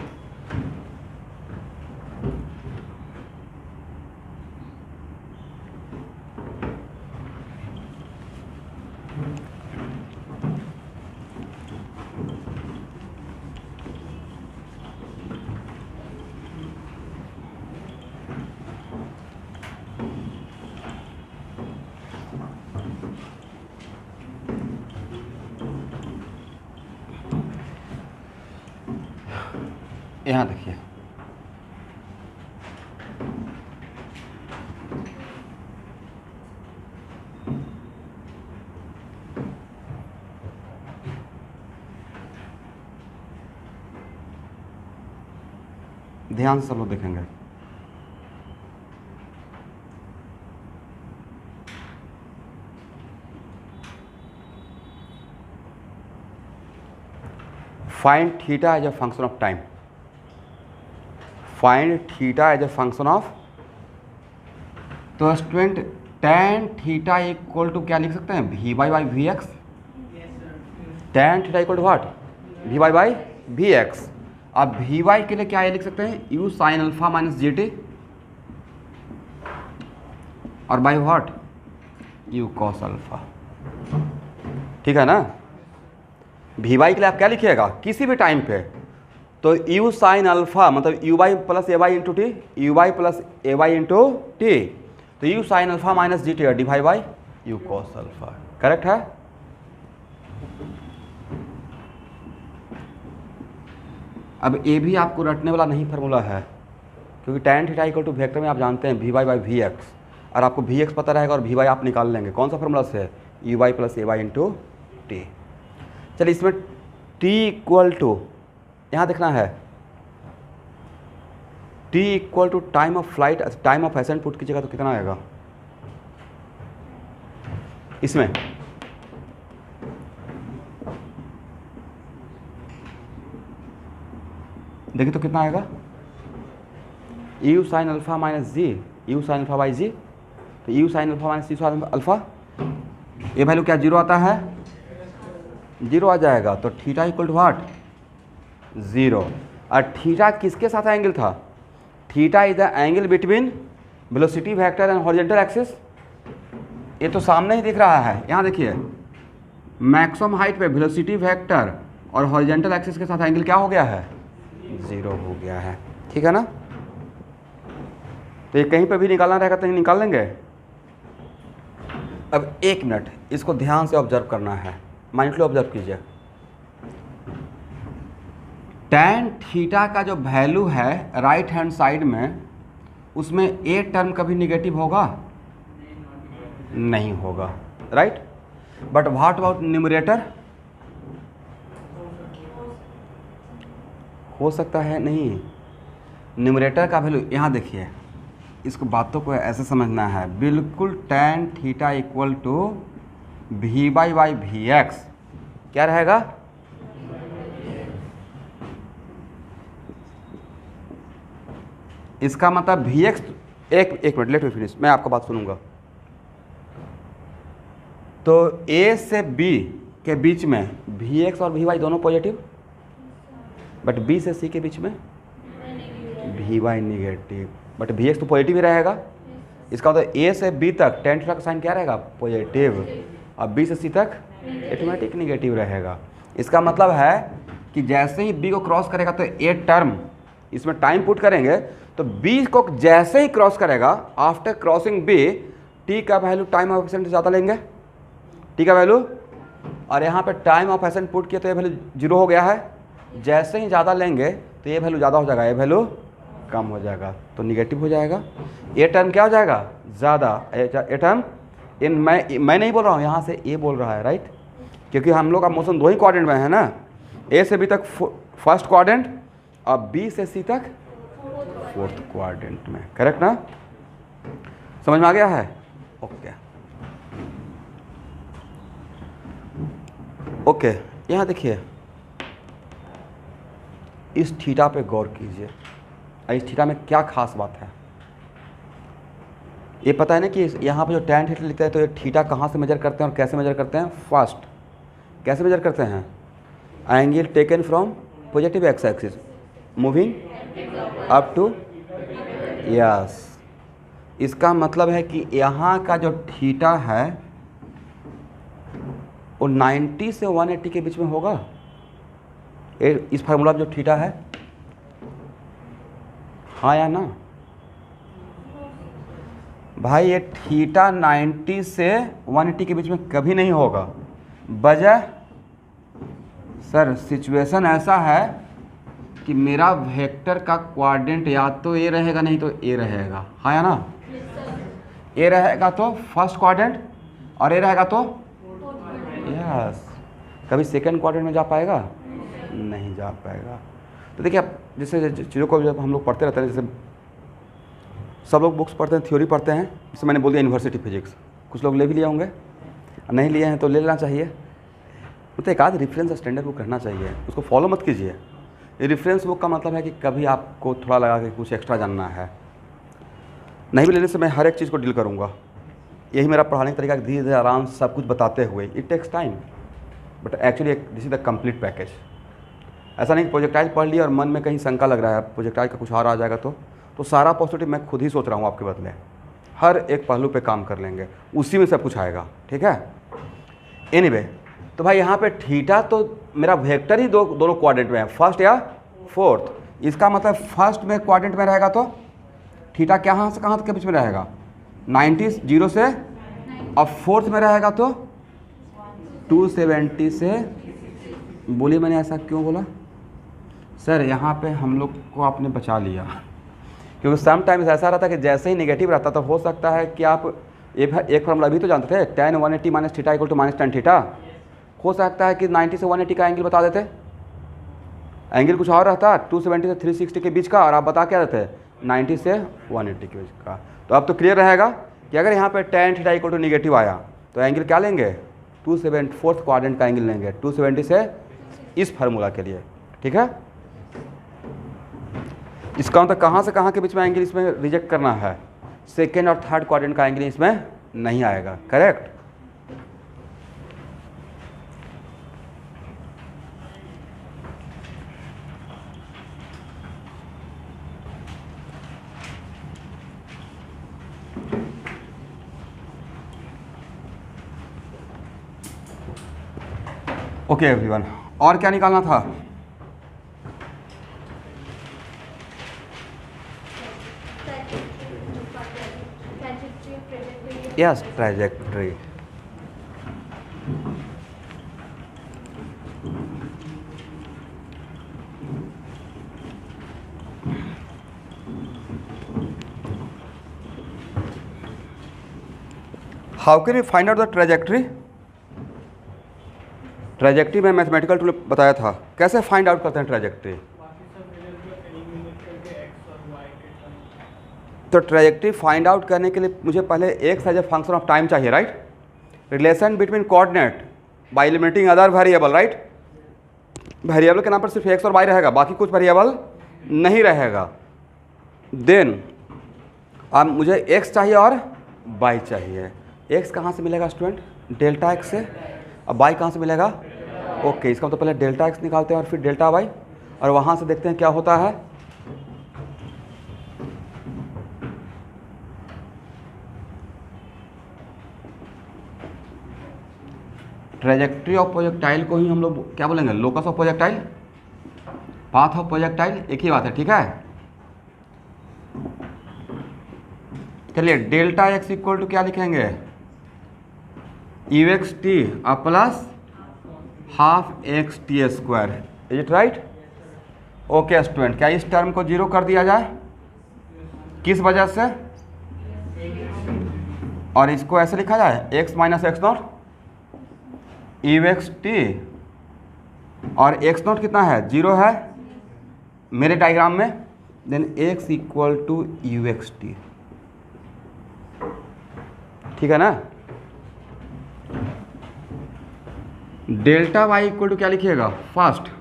यहाँ देखिए ध्यान से सब लोग देखेंगे, find theta as a function of time, find theta as a function of, तो student tan theta equal to क्या लिख सकते हैं v by v x, tan theta equal to what v by v x. अब v y के लिए क्या ये लिख सकते हैं u sine alpha minus g t, और by what u cos alpha, ठीक है ना। वी वाई के लिए आप क्या लिखिएगा किसी भी टाइम पे, तो यू साइन अल्फा मतलब u y plus a y into t, u y plus a y into t, तो u sine alpha minus g t divide by u cos alpha, correct है। अब ये भी आपको रटने वाला नहीं फार्मूला है, क्योंकि tan theta equal to vector में आप जानते हैं v y by v x, और आपको वी एक्स पता रहेगा और वी वाई आप निकाल लेंगे, कौन सा फार्मूला से u y plus a y into t. चलिए इसमें t इक्वल टू यहाँ देखना है t equal to time of flight, time of ascent put कीजिएगा तो कितना आएगा इसमें, देखिए तो कितना आएगा u sine alpha minus g, u sine alpha by g, तो u sine alpha minus u sine alpha, ये वैल्यू क्या 0 आता है 0 आ जाएगा, तो थीटा इक्वल टू व्हाट 0। और थीटा किसके साथ एंगल था, theta is the angle between velocity vector and horizontal axis, ये तो सामने ही दिख रहा है। यहाँ देखिए मैक्सिमम हाइट पे वेलोसिटी वेक्टर और हॉरिजॉन्टल एक्सिस के साथ एंगल क्या हो गया है 0 हो गया है, ठीक है ना। तो ये कहीं पर भी निकालना रहेगा तो निकाल लेंगे। अब 1 मिनट इसको ध्यान से ऑब्जर्व करना है, माइंडली ऑब्जर्व कीजिए। tan थीटा का जो वैल्यू है राइट हैंड साइड में, उसमें ए टर्म कभी निगेटिव होगा नहीं होगा, right. But what about numerator, हो सकता है नहीं। न्यूमरेटर का वैल्यू यहाँ देखिए, इसको बातों को ऐसे समझना है, बिल्कुल tan theta equal to v y by v x क्या रहेगा, इसका मतलब वी एक्स, एक मिनट लेट मी फिनिश, मैं आपका बात सुनूंगा। तो ए से बी के बीच में वी एक्स और वी वाई दोनों पॉजिटिव, बट बी से सी के बीच में v y negative, but v x तो पॉजिटिव ही रहेगा। इसका मतलब ए से बी तक tan थीटा का साइन क्या रहेगा पॉजिटिव, और बी से सी तक अरिथमेटिक निगेटिव रहेगा। इसका मतलब है कि जैसे ही बी को क्रॉस करेगा तो ए टर्म, इसमें टाइम पुट करेंगे तो बी को जैसे ही क्रॉस करेगा आफ्टर क्रॉसिंग बी, टी का वैल्यू टाइम ऑफ एक्शन से ज़्यादा लेंगे, टी का वैल्यू, और यहाँ पे टाइम ऑफ एक्शन पुट किया तो ये वैल्यू 0 हो गया है। जैसे ही ज़्यादा लेंगे तो ये वैल्यू ज़्यादा हो जाएगा, ये वैल्यू कम हो जाएगा, तो निगेटिव हो जाएगा। ये टर्म क्या हो जाएगा, ज़्यादा। ये टर्म इन मैं नहीं बोल रहा हूँ, यहाँ से ए बोल रहा है, राइट, क्योंकि हम लोग का मोशन 2 ही क्वाड्रेंट में है ना, ए से बी तक फर्स्ट क्वाड्रेंट और बी से सी तक फोर्थ क्वाड्रेंट में, करेक्ट ना? समझ में आ गया है? ओके, यहाँ देखिए, इस थीटा पे गौर कीजिए। इस थीटा में क्या खास बात है, ये पता है ना कि यहाँ पे जो tan थीटा लिखते हैं तो ये थीटा कहाँ से मेजर करते हैं और कैसे मेजर करते हैं? फर्स्ट कैसे मेजर करते हैं? Angle taken from positive x axis moving up to, yes. इसका मतलब है कि यहाँ का जो थीटा है वो 90 से 180 के बीच में होगा। इस फार्मूला में जो थीटा है, हाँ या ना भाई? ये थीटा 90 से 180 के बीच में कभी नहीं होगा। वजह सर, सिचुएशन ऐसा है कि मेरा वेक्टर का क्वाड्रेंट या तो ए रहेगा नहीं तो ए रहेगा, हाँ या ना? ए रहेगा तो फर्स्ट क्वाड्रेंट और ए रहेगा तो यस। कभी सेकंड क्वाड्रेंट में जा पाएगा? नहीं जा पाएगा। तो देखिए, आप जैसे चीज़ों को जब हम लोग पढ़ते रहते हैं, जैसे सब लोग बुक्स पढ़ते हैं, थ्योरी पढ़ते हैं, जैसे मैंने बोल दिया यूनिवर्सिटी फिजिक्स, कुछ लोग ले भी लिए होंगे, नहीं लिए हैं तो ले लेना चाहिए। तो एक आध रेफरेंस स्टैंडर्ड बुक करना चाहिए, उसको फॉलो मत कीजिए। ये रेफरेंस बुक का मतलब है कि कभी आपको थोड़ा लगा कि कुछ एक्स्ट्रा जानना है, नहीं भी लेने से मैं हर एक चीज़ को डील करूँगा। यही मेरा पढ़ाने का तरीका, धीरे धीरे आराम से सब कुछ बताते हुए। It takes time but actually this is the complete package. ऐसा नहीं कि प्रोजेक्टाइल पढ़ लिया और मन में कहीं शंका लग रहा है प्रोजेक्टाइल का कुछ और आ जाएगा तो सारा पॉजिटिव मैं खुद ही सोच रहा हूँ आपके बदले। हर एक पहलू पे काम कर लेंगे, उसी में सब कुछ आएगा, ठीक है? एनीवे, तो भाई यहाँ पे थीटा तो मेरा वेक्टर ही दोनों क्वाड्रेंट में है, फर्स्ट या फोर्थ। इसका मतलब फर्स्ट में क्वाड्रेंट में रहेगा तो थीटा कहाँ से कहाँ तक के बीच में रहेगा? 90 0 से, और फोर्थ में रहेगा तो 270 से। बोलिए मैंने ऐसा क्यों बोला सर? यहाँ पे हम लोग को आपने बचा लिया, क्योंकि सम टाइम्स ऐसा रहता है कि जैसे ही नेगेटिव रहता तो हो सकता है कि आप एक फार्मूला भी तो जानते थे, tan 180 minus theta equal to minus tan theta. हो सकता है कि 90 से 180 का एंगल बता देते, एंगल कुछ और रहता 270 से 360 के बीच का, और आप बता क्या देते 90 से 180 के बीच का। तो अब तो क्लियर रहेगा कि अगर यहाँ पे tan theta equal to negative आया तो एंगल क्या लेंगे? 270, फोर्थ क्वाड्रेंट का एंगल लेंगे 270 से, इस फार्मूला के लिए, ठीक है? इसका मतलब कहाँ से कहाँ के बीच में एंगल इसमें रिजेक्ट करना है? सेकेंड और थर्ड क्वाड्रेंट का एंगल इसमें नहीं आएगा, करेक्ट? ओके एवरीवन, और क्या निकालना था? Yes, trajectory. How can you find out the trajectory? Trajectory में मैथमेटिकल टूल बताया था, कैसे फाइंड आउट करते हैं ट्रैजेक्टरी? तो ट्रैजेक्टरी फाइंड आउट करने के लिए मुझे पहले x as a function of time चाहिए, right? Relation between coordinate by eliminating other variable, right? Variable के नाम पर सिर्फ एक्स और वाई रहेगा, बाकी कुछ वेरिएबल नहीं रहेगा। देन अब मुझे एक्स चाहिए और वाई चाहिए। एक्स कहाँ से मिलेगा स्टूडेंट? डेल्टा एक्स से। अब वाई कहाँ से मिलेगा? ओके, इसका मतलब पहले डेल्टा एक्स निकालते हैं और फिर डेल्टा वाई, और वहाँ से देखते हैं क्या होता है। ट्रेजेक्ट्री ऑफ प्रोजेक्टाइल को ही हम लोग क्या बोलेंगे, locus of projectile, path of projectile, एक ही बात है, ठीक है। चलिए डेल्टा एक्स इक्वल टू क्या लिखेंगे, you x T plus half x T square, is it right. Okay student, क्या इस टर्म को जीरो कर दिया जाए, किस वजह से, और इसको ऐसे लिखा जाए x minus x not u x t, और एक्स नॉट कितना है, जीरो है मेरे डायग्राम में, then x equal to u x t, ठीक है ना। डेल्टा वाई इक्वल टू क्या लिखिएगा, first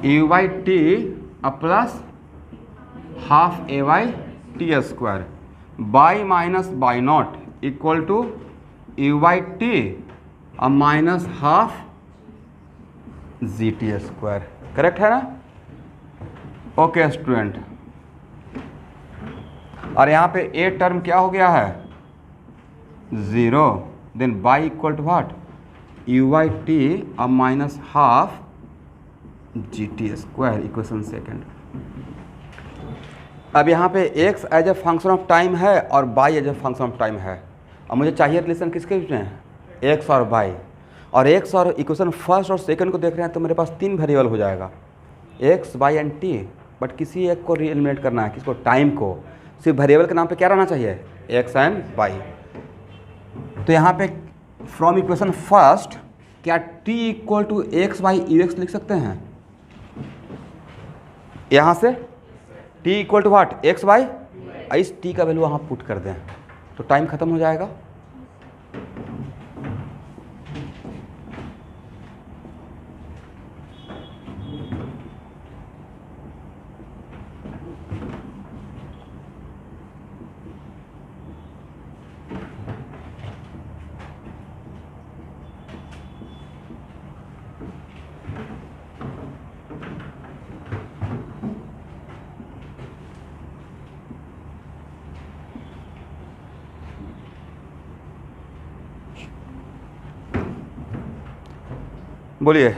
u y t plus half a y t square, by minus by not equal to u y t और minus half g t square, correct है ना। Okay student, और यहाँ पे a term क्या हो गया है, zero, then by equal to what, u y t और minus half g t square, equation second. अब यहाँ पे x as a function of time है और y as a function of time है, और मुझे चाहिए रिलेशन किसके बीच में, x और y, और x और इक्वेशन फर्स्ट और सेकंड को देख रहे हैं तो मेरे पास तीन वेरिएबल हो जाएगा, x, y and t, but किसी एक को रीएलिमिनेट करना है, किसको, टाइम को। सिर्फ वेरिएबल के नाम पे क्या रहना चाहिए, x एंड y। तो यहाँ पे फ्रॉम इक्वेशन फर्स्ट क्या t equal to x y u x लिख सकते हैं, यहाँ से t equal to what, x y, इस t का वैल्यू वहाँ पुट कर दें तो टाइम खत्म हो जाएगा। बोलिए,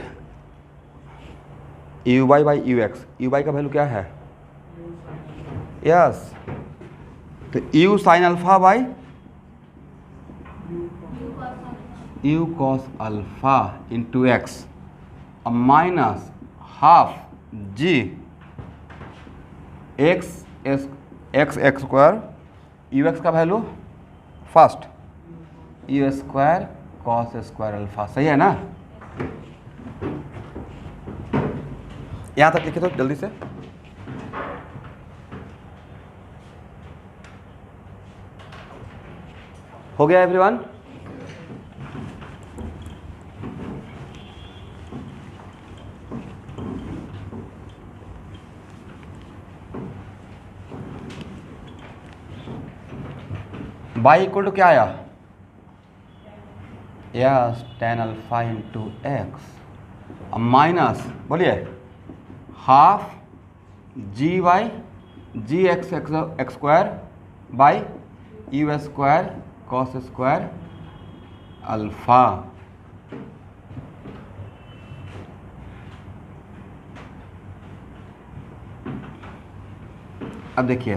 u y by u x, u y का वैल्यू क्या है, यस, तो u sine alpha by u cos alpha into x minus half g x x x square, u x का value first you square cos square alpha, सही है ना। यहाँ तक लिखे तो जल्दी से, हो गया एवरीवन। बाई इक्वल टू क्या आया, yes tan alpha into x minus, बोलिए half g y g x x square by u square cos square alpha. अब देखिए,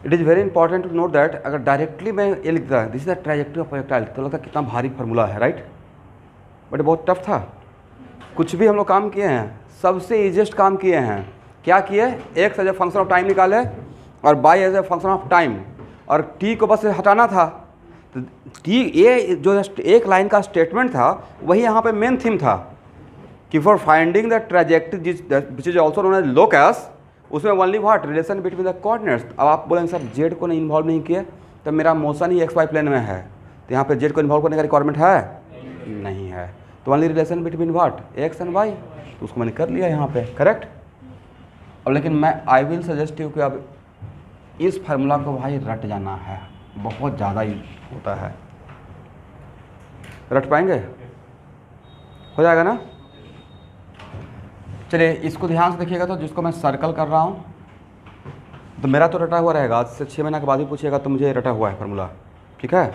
it is very important to note that अगर डायरेक्टली मैं ये लिखता this is the trajectory of projectile तो लगता कितना भारी फार्मूला है, राइट, बट बहुत टफ था। कुछ भी हम लोग काम किए हैं, सबसे ईजिएस्ट काम किए हैं, क्या किए, x as a function of time निकाले और y as a function of time, और टी को बस हटाना था। तो टी ये जो एक लाइन का स्टेटमेंट था वही यहाँ पे मेन थीम था कि for finding the trajectory which is also known as locus, उसमें only what, relation between the coordinates. अब आप बोलेंगे सर जेड को नहीं इन्वॉल्व नहीं किए, तो मेरा मोशन ही एक्स वाई प्लेन में है, तो यहाँ पे जेड को इन्वॉल्व करने का रिक्वायरमेंट है नहीं है, तो only relation between what, x and y, तो उसको मैंने कर लिया यहाँ पे, करेक्ट। अब लेकिन मैं आई विल सजेस्ट यू कि अब इस फार्मूला को भाई रट जाना है, बहुत ज़्यादा ही होता है, रट पाएंगे, हो जाएगा ना। चलिए इसको ध्यान से देखिएगा, तो जिसको मैं सर्कल कर रहा हूँ तो मेरा तो रटा हुआ रहेगा, आज से 6 महीना के बाद भी पूछिएगा तो मुझे रटा हुआ है फार्मूला, ठीक है।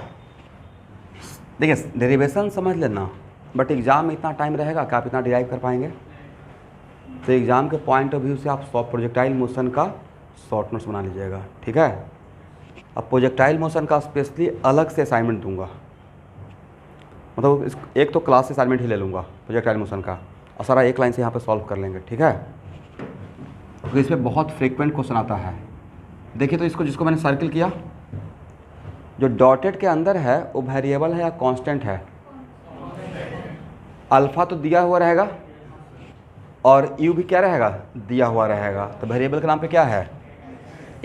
देखिए डेरिवेशन समझ लेना, बट एग्ज़ाम में इतना टाइम रहेगा कि आप इतना डिराइव कर पाएंगे। तो एग्ज़ाम के पॉइंट ऑफ व्यू से आप प्रोजेक्टाइल मोशन का शॉर्ट नोट्स बना लीजिएगा, ठीक है। अब प्रोजेक्टाइल मोशन का स्पेशली अलग से असाइनमेंट दूंगा, मतलब एक तो क्लास असाइनमेंट ही ले लूँगा प्रोजेक्टाइल मोशन का, और सारा एक लाइन से यहाँ पे सॉल्व कर लेंगे, ठीक है। तो इस पर बहुत फ्रीक्वेंट क्वेश्चन आता है। देखिए तो इसको, जिसको मैंने सर्किल किया, जो डॉटेड के अंदर है वो वेरिएबल है या कांस्टेंट है? अल्फ़ा तो दिया हुआ रहेगा और यू भी क्या रहेगा? दिया हुआ रहेगा। तो वेरिएबल के नाम पे क्या है?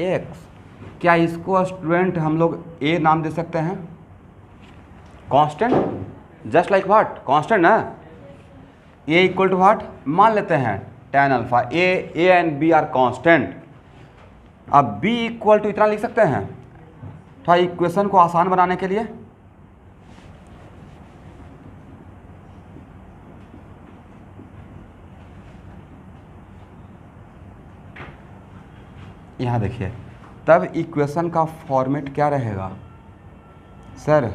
एक्स। क्या इसको स्टूडेंट हम लोग ए नाम दे सकते हैं? Constant, just like what? Constant ना। ए इक्वल टू व्हाट मान लेते हैं? tan alpha. A and b are constant. अब बी इक्वल टू इतना लिख सकते हैं थोड़ा इक्वेशन को आसान बनाने के लिए। यहाँ देखिए, तब इक्वेशन का फॉर्मेट क्या रहेगा सर?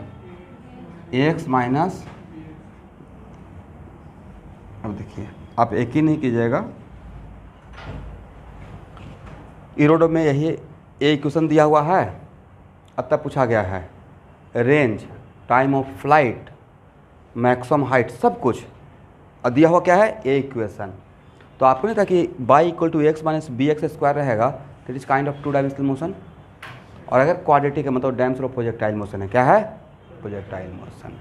एक्स माइनस, अब देखिए आप एक ही नहीं कीजिएगा, इरोडो में यही ए इक्वेशन दिया हुआ है। अब तक पूछा गया है range, time of flight, maximum height, सब कुछ और दिया हुआ क्या है? A equation. तो आपको नहीं था कि by equal to x minus b x square रहेगा, that is kind of two dimensional motion. और अगर क्वाड्रेटिक है मतलब डायमेंशन ऑफ प्रोजेक्टाइल मोशन है। क्या है? Projectile motion.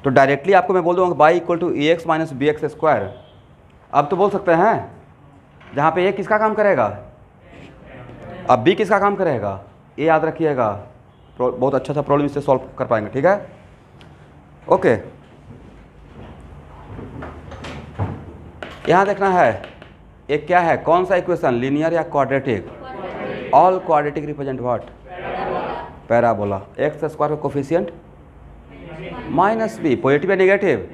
तो डायरेक्टली आपको मैं बोल दूँगा y equal to a x minus b x square. अब तो बोल सकते हैं जहाँ पे ए किसका काम करेगा, अब बी किसका काम करेगा? ए याद रखिएगा, बहुत अच्छा सा प्रॉब्लम इससे सॉल्व कर पाएंगे, ठीक है। ओके, यहाँ देखना है एक क्या है, कौन सा इक्वेशन, लीनियर या quadratic? All quadratic represent what? Parabola. X square का कोफिशिएंट माइनस बी, पॉजिटिव या निगेटिव?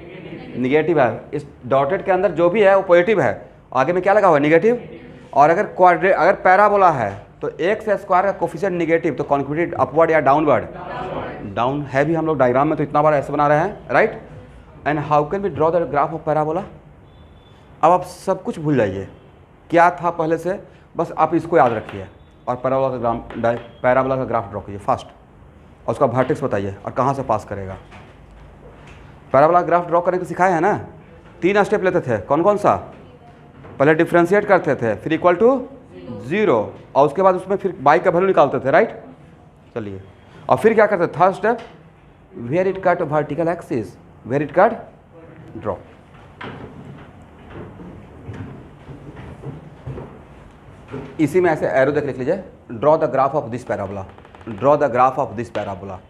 निगेटिव है। इस डॉटेड के अंदर जो भी है वो पॉजिटिव है, आगे में क्या लगा हुआ है? निगेटिव। और अगर पैराबोला है तो एक्स स्क्वायर का कोफिशिएंट निगेटिव, तो कॉन्क्रीटेड अपवर्ड या डाउनवर्ड? डाउन है भी हम लोग डायग्राम में तो इतना बार ऐसे बना रहे हैं, right. And how can we draw the graph of parabola? अब आप सब कुछ भूल जाइए क्या था पहले से, बस आप इसको याद रखिए और पैराबोला का ग्राफ ड्रॉ कीजिए फास्ट, और उसका वर्टेक्स बताइए और कहाँ से पास करेगा। पैराबोला ग्राफ ड्रॉ करने को सिखाए हैं ना, 3 स्टेप लेते थे, कौन कौन सा? पहले डिफ्रेंशिएट करते थे, फिर इक्वल टू 0, और उसके बाद उसमें फिर बाई का वैल्यू निकालते थे, राइट। चलिए, और फिर क्या करते थे? Third step, where it cut vertical axis, where it cut draw. इसी में ऐसे एरो देख लिख लीजिए, draw the graph of this parabola, draw the graph of this parabola.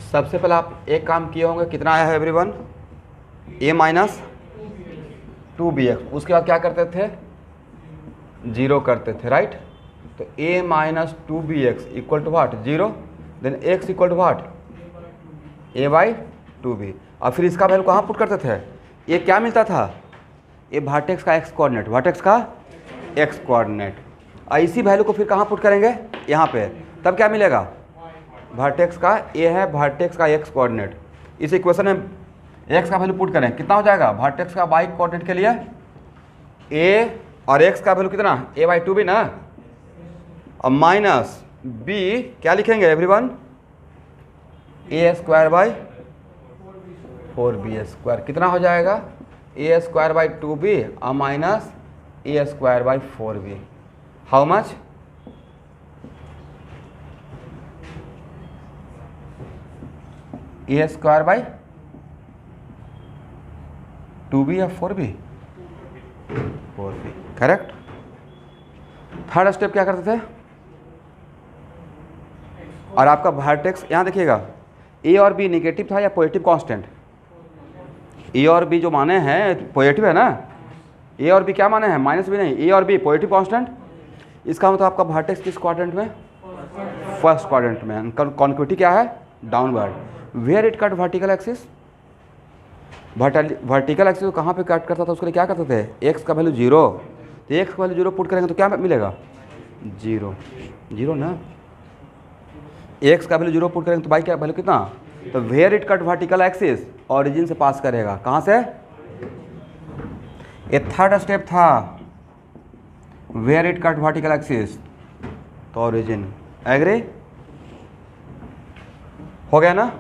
सबसे पहले आप एक काम किए होंगे, कितना आया है एवरीवन? a minus 2bx। उसके बाद क्या करते थे? 0 करते थे, राइट। तो a minus 2bx equal to what? 0। Then x equal to what? a by 2b। और फिर इसका वैल्यू कहाँ पुट करते थे? ये क्या मिलता था? ये वर्टेक्स का x कोऑर्डिनेट, वर्टेक्स का x कोऑर्डिनेट। और इसी वैल्यू को फिर कहाँ पुट करेंगे? यहाँ पे। तब क्या मिलेगा? वर्टेक्स का a है, वर्टेक्स का x कोऑर्डिनेट। इस इक्वेशन में x का वैल्यू पुट करें, कितना हो जाएगा? वर्टेक्स का y कोऑर्डिनेट के लिए a और x का वैल्यू कितना? a बाई 2b ना, और माइनस b क्या लिखेंगे everyone? a square by 4b² कितना हो जाएगा, a²/2b minus a²/4b। How much, a²/2b या 4b, 4b correct. Third step क्या करते थे, और आपका वर्टेक्स यहाँ देखिएगा, ए और बी निगेटिव था या पॉजिटिव कांस्टेंट, ए और बी जो माने हैं पॉजिटिव है ना, ए और बी क्या माने हैं, माइनस भी नहीं, ए और बी पॉजिटिव कांस्टेंट। इसका मतलब आपका वर्टेक्स किस क्वाड्रेंट में, फर्स्ट क्वाड्रेंट में। कॉन्केविटी क्या है, downward. Where it cut vertical axis, vertical axis को कहाँ पे कट करता था, उसके लिए क्या करते थे, एक्स का वैल्यू 0, तो एक्स का वैल्यू 0 पुट करेंगे तो क्या मिलेगा, 0 0 ना, एक्स का वैल्यू 0 पुट करेंगे तो बाई क्या वैल्यू कितना, तो where it cut vertical axis origin से पास करेगा, कहाँ से, ये थर्ड स्टेप था, where it cut vertical axis तो ऑरिजिन। एग्री हो गया ना।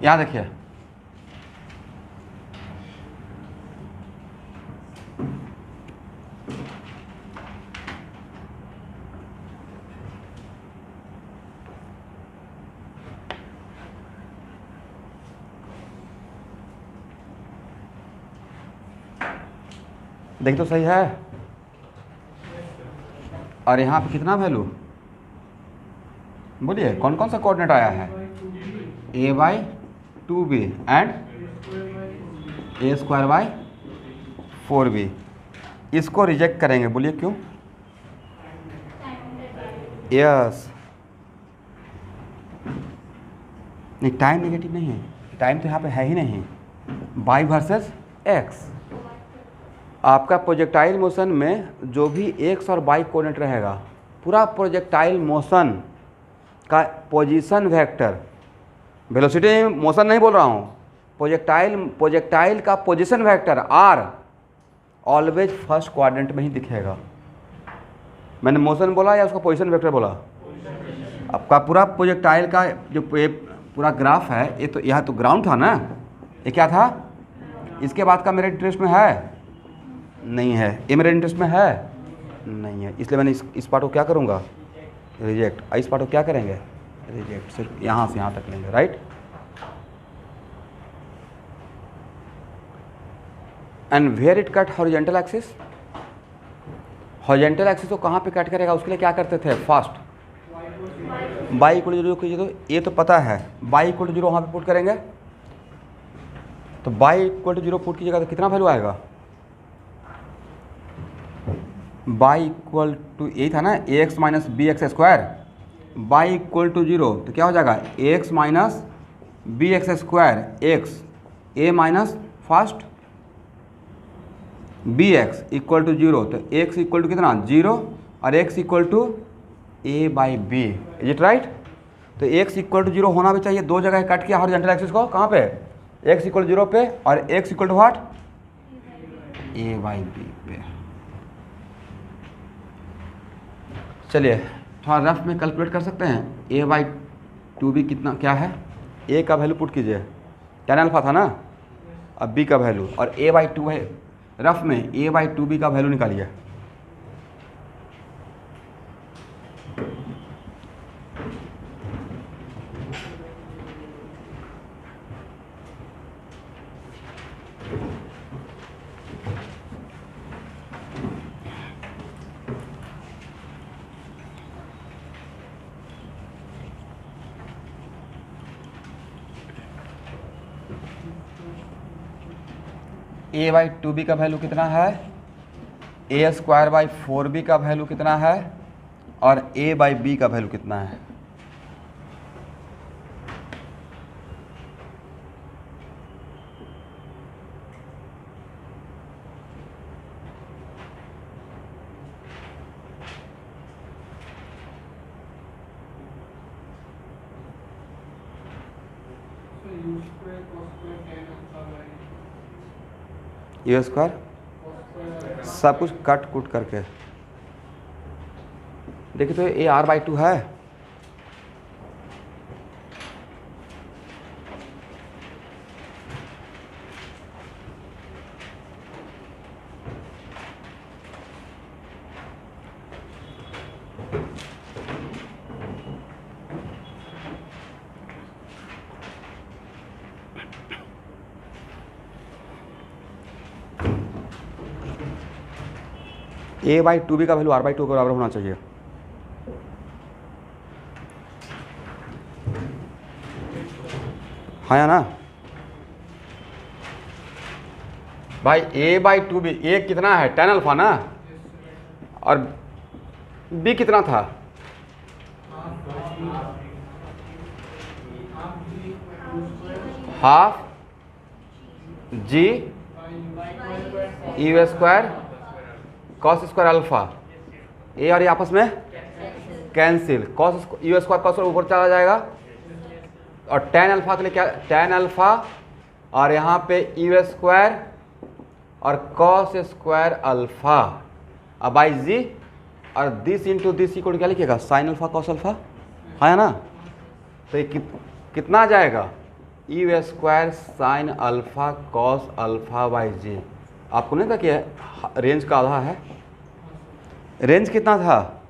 यहाँ देखिए, देख तो सही है, और यहाँ पे कितना वैल्यू, बोलिए कौन कौन सा कोऑर्डिनेट आया है, a/2b एंड a²/4b। इसको रिजेक्ट करेंगे, बोलिए क्यों, यस नहीं, टाइम नेगेटिव नहीं है, टाइम तो यहाँ पे है ही नहीं, बाई वर्सेस एक्स। आपका प्रोजेक्टाइल मोशन में जो भी एक्स और बाई कोऑर्डिनेट रहेगा, पूरा प्रोजेक्टाइल मोशन का पोजीशन वेक्टर, वेलोसिटी मोशन नहीं बोल रहा हूँ, प्रोजेक्टाइल का position vector are always first quadrant में ही दिखेगा। मैंने मोशन बोला या उसका पोजीशन वेक्टर बोला, आपका पूरा प्रोजेक्टाइल का जो पूरा ग्राफ है, ये तो यह तो ग्राउंड था ना, ये क्या था, इसके बाद का मेरे इंटरेस्ट में है नहीं है, ये मेरे इंटरेस्ट में है नहीं है, इसलिए मैंने इस पार्ट को क्या करूँगा, रिजेक्ट। इस पार्ट को क्या करेंगे, रिजेक्ट, सिर्फ यहाँ से यहाँ तक लेंगे, right. And where it cut horizontal axis, horizontal axis को कहाँ पे कट करेगा, उसके लिए क्या करते थे, फर्स्ट बाई इक्वल 0 कीजिए, तो ये तो पता है, बाई इक्वल 0 वहाँ पे पुट करेंगे, तो बाई इक्वल 0 पुट कीजिएगा तो कितना वैल्यू आएगा, बाई इक्वल टू यही था ना, x minus b x square, y equal to 0 तो क्या हो जाएगा, x minus b x square x a minus first b x equal to 0, तो एक्स इक्वल टू कितना 0 और x equal to a by b, is it right. तो x equal to 0 होना भी चाहिए, दो जगह कट किया हॉरिजॉन्टल एक्सिस को, कहाँ पे, एक्स इक्वल 0 पे और x equal to what, a by b पे। चलिए थोड़ा रफ में कैलकुलेट कर सकते हैं, a/2b कितना क्या है, a का वैल्यू पुट कीजिए, tan अल्फा था ना, अब b का वैल्यू, और a/2 है, रफ में a/2b का वैल्यू निकालिए। a/2b का वैल्यू कितना है, a²/4b का वैल्यू कितना है, और a/b का वैल्यू कितना है। यू स्क्वायर सब कुछ कट कुट करके देखिए, तो ये r/2 है। a/2b का वैल्यू r/2 के बराबर होना चाहिए। हाँ या ना भाई? a/2b, a कितना है? tan अल्फा ना, और b कितना था? Half g u square cos square alpha. A और ये आपस में cancel, cos u square cos ऊपर चला जाएगा, और tan अल्फा के लिए क्या? tan अल्फा, और यहाँ पे यू स्क्वायर और कॉस स्क्वायर अल्फा। अब बाई जी, और दिस इंटू दिस इक्वल क्या लिखिएगा? Sine alpha cos alpha. हाँ है ना? तो ये कितना आ जाएगा? U square sine alpha cos alpha by g. आपको नहीं था कि रेंज का आधा है? रेंज कितना था?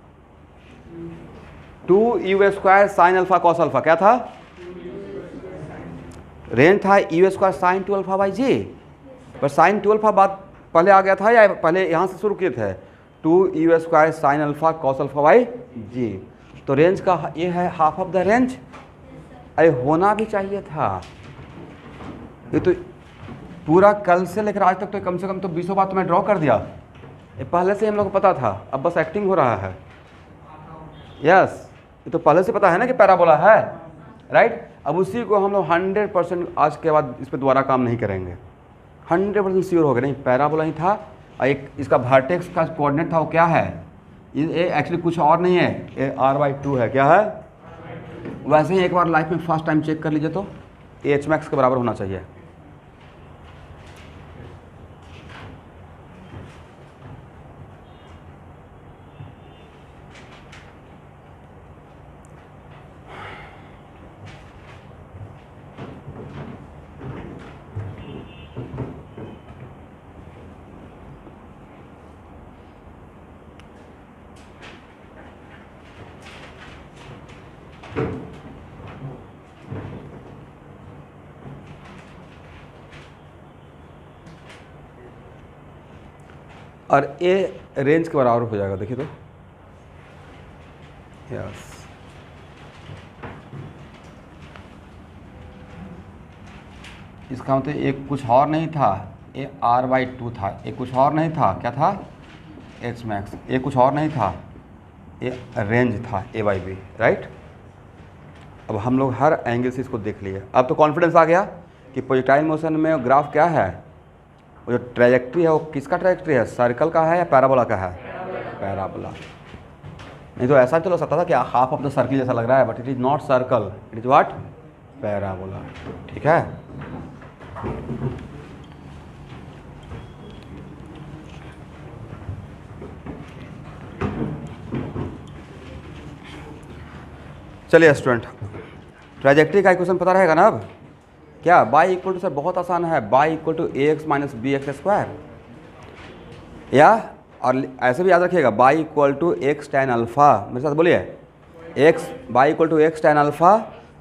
2u square sine alpha cos alpha. क्या था? रेंज था u square sine 2 alpha by g. पर साइन 2 अल्फा बात पहले आ गया था या पहले यहाँ से शुरू किए थे? 2u square sine alpha cos alpha by g. तो रेंज का ये है हाफ ऑफ द रेंज। अरे होना भी चाहिए था। ये तो पूरा कल से लेकर आज तक तो कम से कम तो 20 बार तो मैं ड्रॉ कर दिया। ये पहले से हम लोग को पता था, अब बस एक्टिंग हो रहा है। यस, ये तो पहले से पता है ना कि पैराबोला है, राइट? अब उसी को हम लोग 100% आज के बाद इस पर दोबारा काम नहीं करेंगे। 100% श्योर हो गए, नहीं पैराबोला ही था। और एक इसका वर्टेक्स का कोऑर्डिनेट था, वो क्या है? ये एक्चुअली कुछ और नहीं है, ये r/2 है। क्या है? वैसे ही एक बार लाइफ में फर्स्ट टाइम चेक कर लीजिए तो ये h max के बराबर होना चाहिए। और ए रेंज के बराबर हो जाएगा। देखिए तो यस, इसका मतलब एक कुछ और नहीं था, ये r/2 था। ये कुछ और नहीं था, क्या था? h max। ये कुछ और नहीं था, ये रेंज था a/b, राइट? अब हम लोग हर एंगल से इसको देख लिए। अब तो कॉन्फिडेंस आ गया कि प्रोजेक्टाइल मोशन में ग्राफ क्या है, वो जो ट्रैजेक्टरी है वो किसका ट्रैजेक्टरी है? सर्कल का है या पैराबोला का है? पैराबोला। नहीं तो ऐसा चलो सकता था कि हाफ ऑफ द सर्कल जैसा लग रहा है, but it is not circle, it is what? Parabola. ठीक है? चलिए स्टूडेंट, ट्रैजेक्टरी का इक्वेशन पता रहेगा ना अब? क्या बाई इक्वल टू, सर बहुत आसान है, y equal to ax minus b x square, या और ऐसे भी याद रखिएगा y equal to x tan alpha. मेरे साथ बोलिए, x y equal to x tan alpha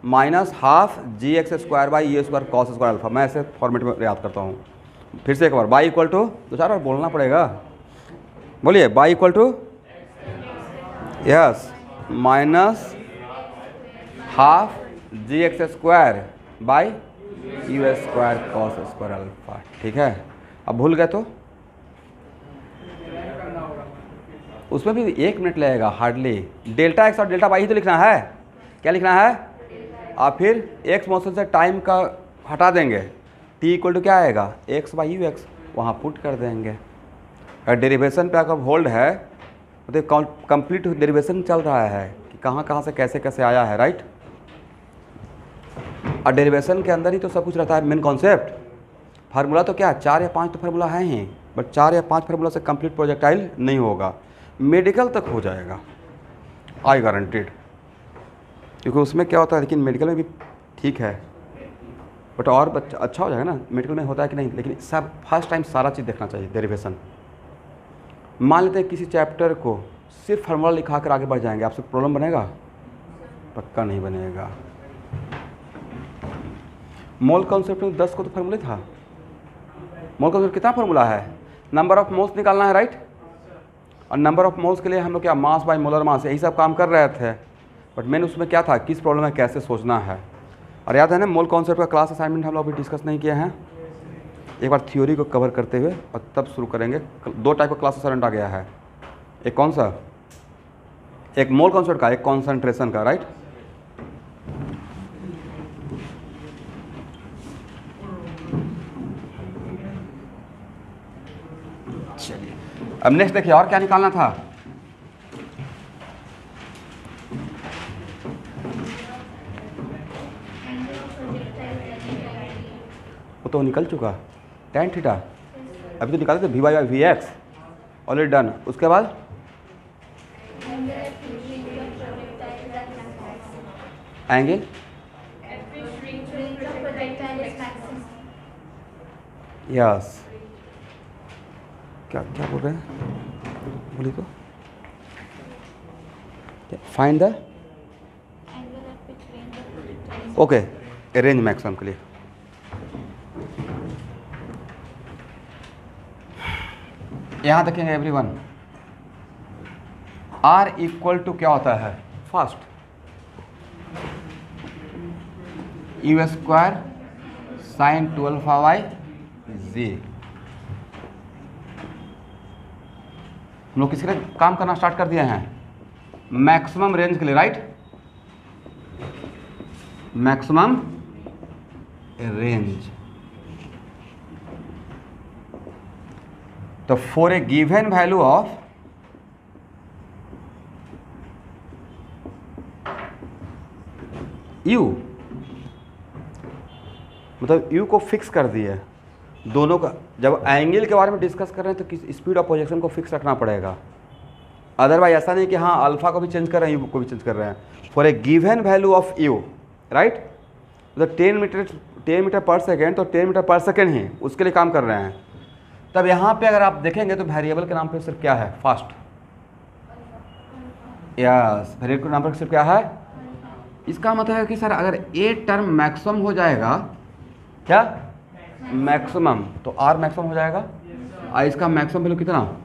minus half g x square by a square cos square alpha. मैं ऐसे फॉर्मेट में याद करता हूँ। फिर से एक बार, बाई इक्वल टू, दो चार बार बोलना पड़ेगा, बोलिए y equal to yes minus half g x square by u square cos square alpha. ठीक है? अब भूल गए तो उसमें भी 1 मिनट लगेगा हार्डली। डेल्टा एक्स और डेल्टा वाई ही तो लिखना है। क्या लिखना है? आप फिर एक्स मोशन से टाइम का हटा देंगे, टी इक्वल टू क्या आएगा? एक्स बाई यू एक्स, वहाँ पुट कर देंगे। अगर डेरिवेशन पे अगर होल्ड है तो कंप्लीट डेरिवेशन चल रहा है कि कहाँ कहाँ से कैसे कैसे आया है, राइट? और डेरिवेशन के अंदर ही तो सब कुछ रहता है, मेन कॉन्सेप्ट। फार्मूला तो क्या 4 या 5 तो फार्मूला है ही, बट 4 या 5 फार्मूला से कंप्लीट प्रोजेक्टाइल नहीं होगा। मेडिकल तक हो जाएगा, आई गारंटेड, क्योंकि उसमें क्या होता है, लेकिन मेडिकल में भी ठीक है, बट और बच्चा अच्छा हो जाएगा ना। मेडिकल में होता है कि नहीं, लेकिन सब फर्स्ट टाइम सारा चीज़ देखना चाहिए। डेरिवेशन मान लेते हैं किसी चैप्टर को सिर्फ फार्मूला लिखा कर आगे बढ़ जाएंगे, आपसे प्रॉब्लम बनेगा? पक्का नहीं बनेगा। मोल कॉन्सेप्ट में 10 को तो फार्मूला था। मोल कॉन्सेप्ट कितना फार्मूला है? नंबर ऑफ मोल्स निकालना है, राइट। और नंबर ऑफ मोल्स के लिए हम लोग क्या मास बाय मोलर मास यही सब काम कर रहे थे, बट मेन उसमें क्या था, किस प्रॉब्लम में कैसे सोचना है। और याद है ना, मोल कॉन्सेप्ट का क्लास असाइनमेंट हम लोग अभी डिस्कस नहीं किए हैं। एक बार थ्योरी को कवर करते हुए और तब शुरू करेंगे। 2 टाइप का क्लास असाइनमेंट आ गया है, एक कौन सा, एक मोल कॉन्सेप्ट का, एक कॉन्सेंट्रेशन का, राइट। चलिए अब नेक्स्ट देखिए, और क्या निकालना था। वो तो निकल चुका, tan थीटा अभी तो निकाले थे, v y by v x already done. उसके बाद एंगल, यस, क्या क्या बोल रहे हैं, बोलिए तो। Find the, okay, range maximum के लिए। यहां देखेंगे एवरीवन, R इक्वल टू क्या होता है, first you square sign 12y/z। हम लोग किसी ने काम करना स्टार्ट कर दिए हैं मैक्सिमम रेंज के लिए, राइट। मैक्सिमम रेंज, तो for a given value of u, मतलब u को फिक्स कर दिए दोनों का। जब एंगल के बारे में डिस्कस कर रहे हैं तो किस स्पीड ऑफ प्रोजेक्शन को फिक्स रखना पड़ेगा, अदरवाइज ऐसा नहीं कि हाँ अल्फा को भी चेंज कर रहे हैं, यू को भी चेंज कर रहे हैं। For a given value of you, right, मतलब 10 मीटर पर सेकेंड, तो 10 मीटर पर सेकेंड ही उसके लिए काम कर रहे हैं। तब यहाँ पे अगर आप देखेंगे तो वेरिएबल के नाम पे सिर्फ क्या है, फास्ट, यस, वेरिएबल के नाम पर सिर्फ क्या है। इसका मतलब है कि सर अगर ए टर्म मैक्सिमम हो जाएगा, क्या मैक्सिमम, तो आर मैक्सिमम हो जाएगा। और इसका मैक्सिमम वैल्यू कितना,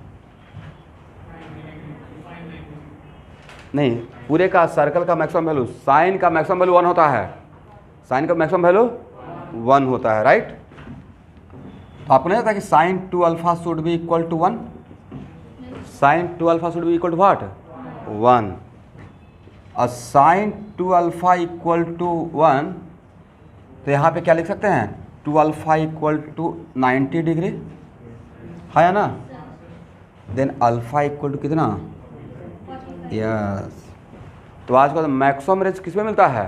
नहीं, पूरे का सर्कल का मैक्सिमम वैल्यू, साइन का मैक्सिमम वैल्यू 1 होता है, साइन का मैक्सिमम वैल्यू 1 होता है, राइट। तो आपको नहीं पता कि sine 2 alpha should be equal to 1, sine 2 alpha should be equal to what, 1। और साइन 2 अल्फा इक्वल टू 1, तो यहाँ पे क्या लिख सकते हैं, 2 अल्फा इक्वल टू 90 डिग्री, है ना। देन अल्फा इक्वल टू कितना, यस। तो आज का मैक्सिमम रेंज किस में मिलता है,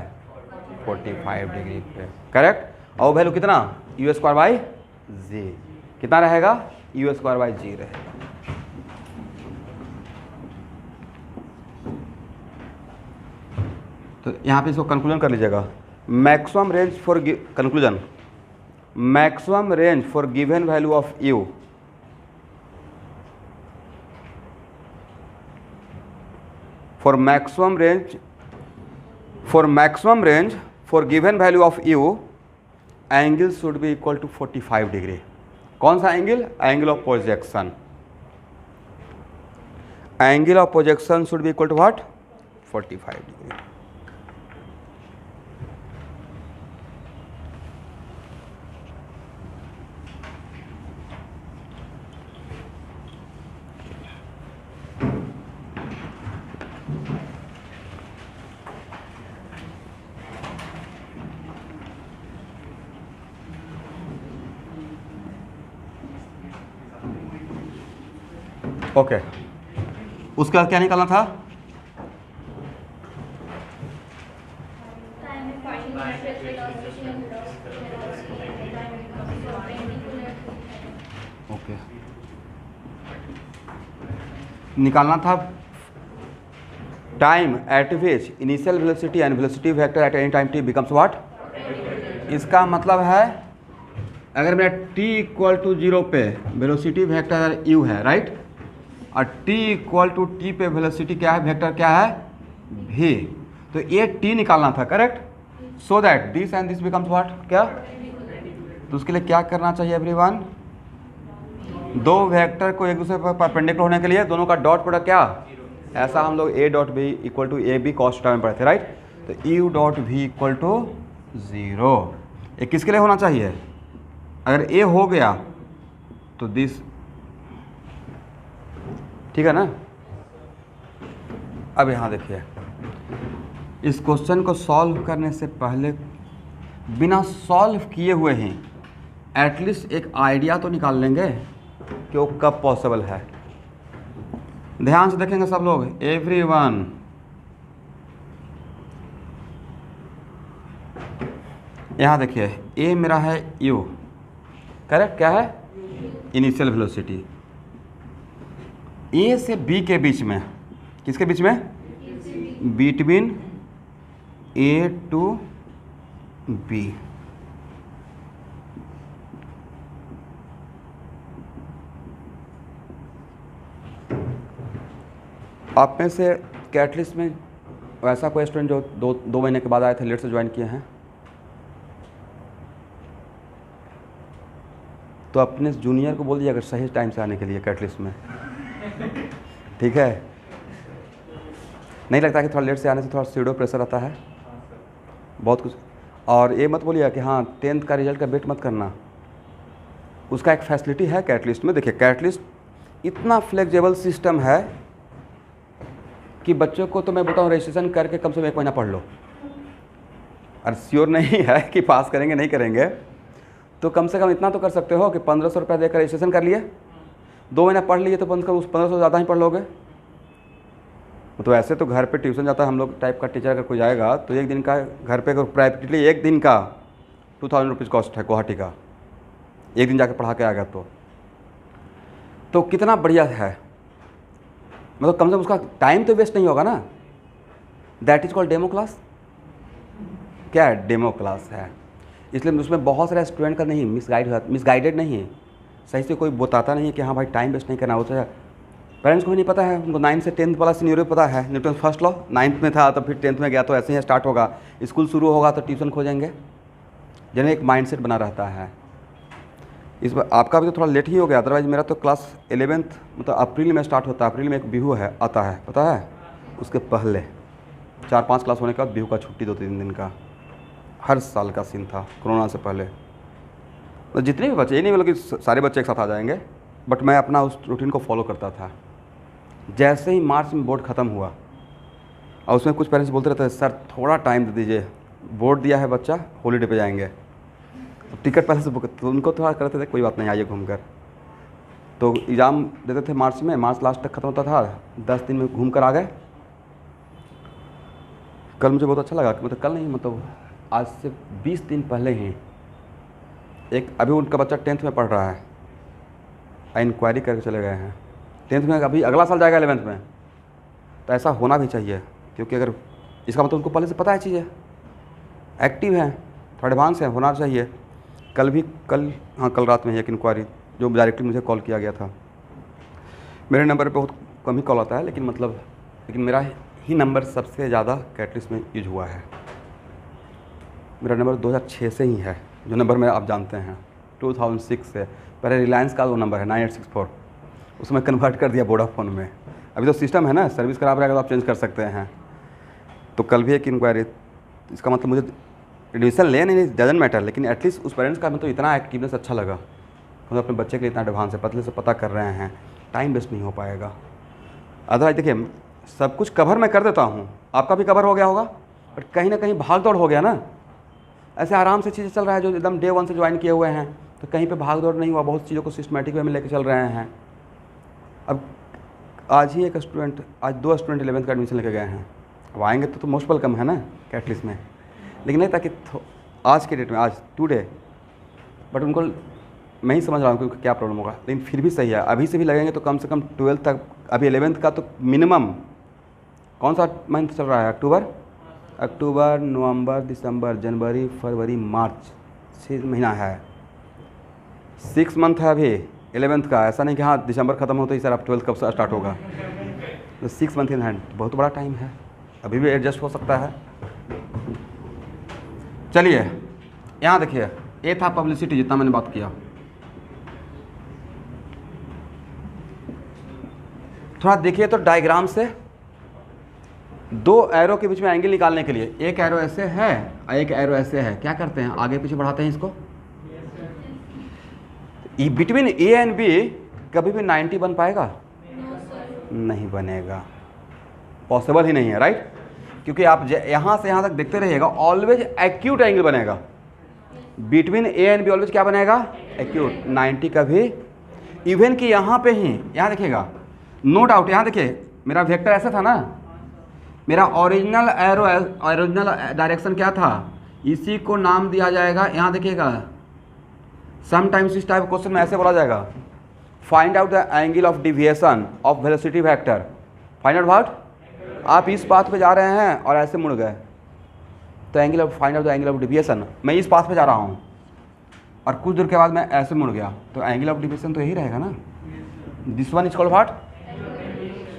45 डिग्री पे, करेक्ट। और वैल्यू कितना, यू स्क्वायर बाई जी, कितना रहेगा, यू स्क्वायर बाई जी रहेगा। तो यहाँ पे इसको कंक्लूजन कर लीजिएगा, maximum range for conclusion, maximum range for given value of you for maximum range for given value of u, angle should be equal to 45 degree. कौन सा angle, angle of projection, angle of projection should be equal to what, 45 degree. Okay, उसके बाद क्या निकालना था, निकालना था time at which initial velocity and velocity vector at any time t becomes what. इसका मतलब है अगर मेरा t इक्वल टू 0 पे वेलोसिटी वेक्टर u है, राइट, और t इक्वल टू t पे वेलोसिटी क्या है, वेक्टर क्या है, v, तो ये t निकालना था, correct, so that this and this becomes what, क्या। तो उसके लिए क्या करना चाहिए एवरीवन, दो वेक्टर को एक दूसरे पर परपेंडिकुलर होने के लिए दोनों का डॉट प्रोडक्ट क्या, ऐसा हम लोग a dot b equal to a b cos theta में पढ़े थे, राइट। तो u dot v equal to 0, ये किसके लिए होना चाहिए, अगर a हो गया तो दिस, ठीक है ना। अब यहाँ देखिए, इस क्वेश्चन को सॉल्व करने से पहले बिना सॉल्व किए हुए ही एटलीस्ट एक आइडिया तो निकाल लेंगे कि वो कब पॉसिबल है। ध्यान से देखेंगे सब लोग, एवरीवन, यहाँ देखिए a मेरा है u, करेक्ट, क्या है, इनिशियल वेलोसिटी, a से b के बीच में, किसके बीच में, बिटवीन a टू b, आप में से कैटलिस्ट में वैसा कोई स्टूडेंट जो दो महीने के बाद आए थे, लेट से ज्वाइन किए हैं, तो अपने जूनियर को बोल दिया अगर सही टाइम से आने के लिए कैटलिस्ट में, ठीक है। नहीं लगता कि थोड़ा लेट से आने से थोड़ा सीडो प्रेशर आता है बहुत कुछ। और ये मत बोलिए कि हाँ 10th का रिजल्ट का वेट मत करना, उसका एक फैसिलिटी है कैटलिस्ट में। देखिए कैटलिस्ट इतना फ्लेक्सिबल सिस्टम है कि बच्चों को तो मैं बताऊँ रजिस्ट्रेशन करके कम से कम 1 महीना पढ़ लो, और श्योर नहीं है कि पास करेंगे नहीं करेंगे, तो कम से कम इतना तो कर सकते हो कि 1500 रुपये देकर रजिस्ट्रेशन कर लिए, 2 महीना पढ़ लिए, तो कम से कम उस 1500 ज़्यादा ही पढ़ लोगे। तो ऐसे तो घर पे ट्यूशन जाता है हम लोग टाइप का टीचर अगर कोई जाएगा तो एक दिन का घर पे प्राइवेटली एक दिन का 2000 रुपीज़ कॉस्ट है गुवाहाटी का, एक दिन जाके पढ़ा के आएगा तो कितना बढ़िया है, मतलब कम से कम उसका टाइम तो वेस्ट नहीं होगा ना। That is called demo class. क्या है, डेमो क्लास है, इसलिए उसमें बहुत सारे स्टूडेंट का नहीं मिसगाइडेड नहीं है, सही से कोई बताता नहीं है कि हाँ भाई टाइम वेस्ट नहीं करना होता है। पेरेंट्स को भी नहीं पता है, उनको 9 से 10th वाला सीनियर पता है, न्यूटन फर्स्ट लॉ 9th में था तो फिर 10th में गया, तो ऐसे ही स्टार्ट होगा, स्कूल शुरू होगा तो ट्यूशन खोजेंगे, जिन्हें एक माइंडसेट बना रहता है। इस बार आपका भी तो थोड़ा लेट ही हो गया, अदरवाइज मेरा तो क्लास 11th मतलब अप्रैल में स्टार्ट होता है, अप्रैल में एक बिहू है आता है पता है, उसके पहले 4-5 क्लास होने के बाद बिहू का छुट्टी 2-3 दिन का, हर साल का सीन था कोरोना से पहले। तो जितने भी बच्चे, ये नहीं मतलब कि सारे बच्चे एक साथ आ जाएंगे, बट मैं अपना उस रूटीन को फॉलो करता था। जैसे ही मार्च में बोर्ड ख़त्म हुआ और उसमें कुछ पेरेंट्स बोलते रहते हैं सर थोड़ा टाइम दे दीजिए, बोर्ड दिया है बच्चा, हॉलीडे पे जाएंगे, टिकट पहले से बुक, तो उनको थोड़ा करते थे कोई बात नहीं आइए घूम कर। तो एग्ज़ाम देते थे मार्च में, मार्च लास्ट तक ख़त्म होता था, 10 दिन में घूम कर आ गए। कल मुझे बहुत अच्छा लगा कि मतलब कल नहीं, मतलब आज से 20 दिन पहले ही एक अभी उनका बच्चा 10th में पढ़ रहा है, इंक्वायरी करके चले गए हैं, 10th में अभी अगला साल जाएगा 11th में। तो ऐसा होना भी चाहिए, क्योंकि अगर इसका मतलब उनको पहले से पता है चीज़ें, एक्टिव हैं, थोड़ा एडवांस है, होना चाहिए। कल रात में एक इंक्वायरी जो डायरेक्टली मुझे कॉल किया गया था, मेरे नंबर पे बहुत कम ही कॉल आता है, लेकिन मेरा ही नंबर सबसे ज़्यादा कैटलिस्ट में यूज हुआ है। मेरा नंबर 2006 से ही है, जो नंबर मैं आप जानते हैं 2006 से, पहले रिलायंस का वो नंबर है 9864, उसमें कन्वर्ट कर दिया वोडाफोन में। अभी तो सिस्टम है ना, सर्विस खराब रहेगा तो आप चेंज कर सकते हैं। तो कल भी एक इंक्वायरी, इसका मतलब मुझे एडमिशन ले नहीं डजंट मैटर, लेकिन एटलीस्ट उस पेरेंट्स का मतलब इतना एक्टिवनेस अच्छा लगा, मतलब अपने बच्चे के लिए इतना एडवांस है, पतले से पता कर रहे हैं, टाइम वेस्ट नहीं हो पाएगा। अदरवाइज देखिए सब कुछ कवर मैं कर देता हूँ, आपका भी कवर हो गया होगा, बट कहीं ना कहीं भाग दौड़ हो गया ना। ऐसे आराम से चीज़ें चल रहा है, जो एकदम डे 1 से ज्वाइन किए हुए हैं, तो कहीं पे भाग दौड़ नहीं हुआ, बहुत चीज़ों को सिस्टमेटिक वे में लेके चल रहे हैं। अब आज ही एक स्टूडेंट, आज 2 स्टूडेंट 11th का एडमिशन लेके गए हैं, अब आएंगे तो मोस्ट वेलकम है ना कैटलिस्ट में, लेकिन नहीं ताकि आज के डेट में, आज टुडे, बट उनको मैं ही समझ रहा हूँ कि क्या प्रॉब्लम होगा, लेकिन फिर भी सही है। अभी से भी लगेंगे तो कम से कम 12th तक, अभी 11th का तो मिनिमम कौन सा मंथ चल रहा है, अक्टूबर, नवंबर, दिसंबर, जनवरी, फरवरी, मार्च, 6 महीना है, 6 मंथ है अभी 11th का। ऐसा नहीं कि हाँ दिसंबर ख़त्म होते ही सर अब 12th कब से स्टार्ट होगा, तो 6 मंथ इन हैंड, बहुत बड़ा टाइम है, अभी भी एडजस्ट हो सकता है। चलिए यहाँ देखिए, ये था पब्लिसिटी जितना मैंने बात किया। थोड़ा देखिए तो डायग्राम से, 2 एरो के बीच में एंगल निकालने के लिए, एक एरो ऐसे है और एक एरो ऐसे है, क्या करते हैं आगे पीछे बढ़ाते हैं इसको। बिटवीन ए एंड बी कभी भी 90 बन पाएगा? नहीं बनेगा, पॉसिबल ही नहीं है, राइट। क्योंकि आप यहाँ से यहाँ तक देखते रहिएगा, ऑलवेज एक्यूट एंगल बनेगा between a and b, always क्या बनेगा, एक्यूट। 90 कभी, इवन कि यहाँ पे ही, यहाँ देखिएगा, नो डाउट, यहाँ देखिए मेरा वेक्टर ऐसा था ना, मेरा ओरिजिनल एरो, ओरिजिनल डायरेक्शन क्या था, इसी को नाम दिया जाएगा। यहाँ देखिएगा, समटाइम्स इस टाइप क्वेश्चन में ऐसे बोला जाएगा, find out the angle of deviation of velocity vector. Find out what, आप इस पाथ पे जा रहे हैं और ऐसे मुड़ गए, तो angle of, find out the angle of deviation. मैं इस पाथ पे जा रहा हूँ और कुछ दूर के बाद मैं ऐसे मुड़ गया, तो एंगल ऑफ डिविएशन तो यही रहेगा ना, this one is called what.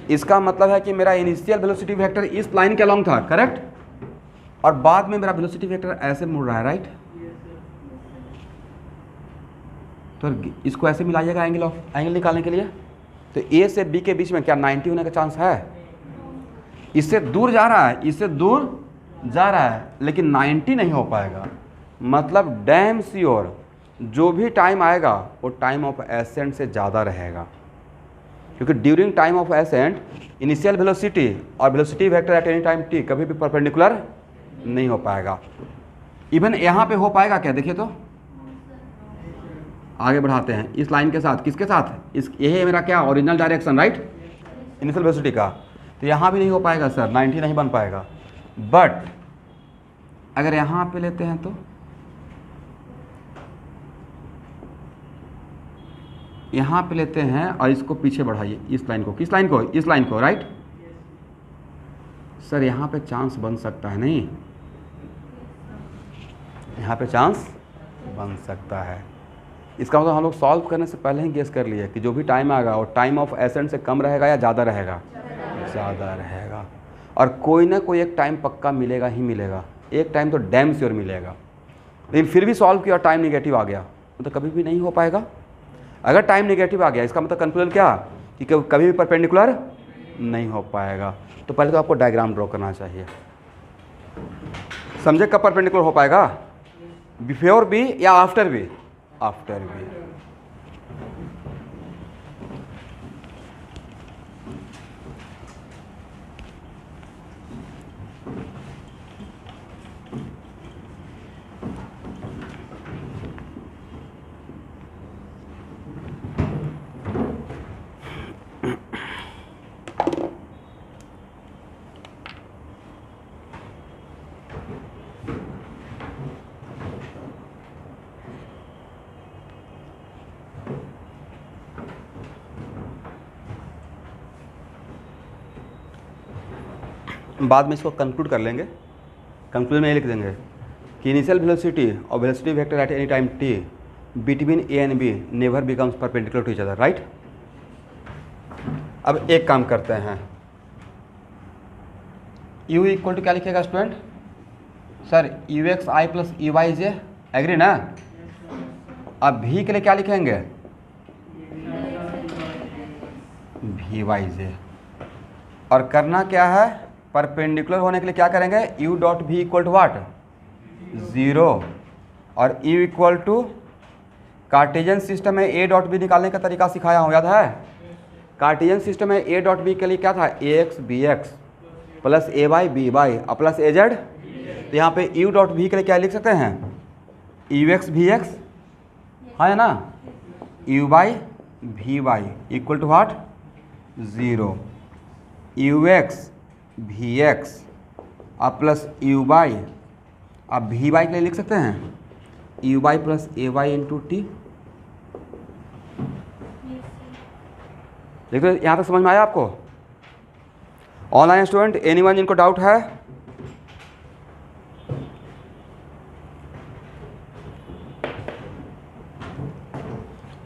इसका मतलब है कि मेरा इनिशियल वेलोसिटी वेक्टर इस लाइन के अलॉन्ग था, करेक्ट, और बाद में मेरा वेलोसिटी वेक्टर ऐसे मुड़ रहा है, राइट। तो इसको ऐसे मिलाइएगा एंगल निकालने के लिए, तो ए से बी के बीच में क्या 90 होने का चांस है? इससे दूर जा रहा है, इससे दूर जा रहा है, लेकिन 90 नहीं हो पाएगा। मतलब डैम श्योर जो भी टाइम आएगा वो टाइम ऑफ एसेंट से ज़्यादा रहेगा, क्योंकि during time of ascent initial velocity और velocity vector at any time t कभी भी परपेंडिकुलर नहीं हो पाएगा। इवन यहाँ पे हो पाएगा क्या, देखिए तो, आगे बढ़ाते हैं इस लाइन के साथ, किसके साथ, इस, यही है मेरा क्या, original direction, right, initial velocity का। तो यहाँ भी नहीं हो पाएगा सर, 90 नहीं बन पाएगा। बट अगर यहाँ पे लेते हैं तो यहाँ पे लेते हैं और इसको पीछे बढ़ाइए, इस लाइन को, किस लाइन को, इस लाइन को, राइट। सर यहाँ पे चांस बन सकता है, नहीं, यहाँ पे चांस बन सकता है। इसका मतलब हम लोग सॉल्व करने से पहले ही गेस कर लिए कि जो भी टाइम आएगा वो टाइम ऑफ एसेंट से कम रहेगा या ज़्यादा रहेगा, ज़्यादा रहेगा। और कोई ना कोई एक टाइम पक्का मिलेगा ही मिलेगा, एक टाइम तो डैम श्योर मिलेगा। लेकिन फिर भी सॉल्व किया और टाइम नेगेटिव आ गया तो कभी भी नहीं हो पाएगा। अगर टाइम नेगेटिव आ गया इसका मतलब कंक्लूजन क्या, कि कभी भी परपेंडिकुलर नहीं हो पाएगा। तो पहले तो आपको डायग्राम ड्रॉ करना चाहिए, समझे कब परपेंडिकुलर हो पाएगा, बिफोर भी या आफ्टर भी, आफ्टर भी। बाद में इसको कंक्लूड कर लेंगे। कंक्लूजन में ये लिख देंगे कि इनिशियल वेलोसिटी और velocity vector at any time t between a and b never becomes perpendicular to each other, right. अब एक काम करते हैं, u इक्वल टू क्या लिखेगा student, sir u x i plus e y j, agree ना। अब v के लिए क्या लिखेंगे, वी वाई जे, और करना क्या है, परपेंडिकुलर होने के लिए क्या करेंगे, u dot v equal to what, 0, और u equal to cartesian system में a डॉट b निकालने का तरीका सिखाया हूँ, याद है। कार्टेशियन सिस्टम में a डॉट b के लिए क्या था, ax bx प्लस ay by और प्लस az। तो यहाँ पे u डॉट v के लिए क्या लिख सकते हैं, ux vx, है ना, u y vy equal to what, 0, ux vx और प्लस u बाई, अब vy के लिए लिख सकते हैं u y plus ay into t, देखिए यहाँ तक समझ में आया आपको? ऑनलाइन स्टूडेंट एनीवन जिनको डाउट है?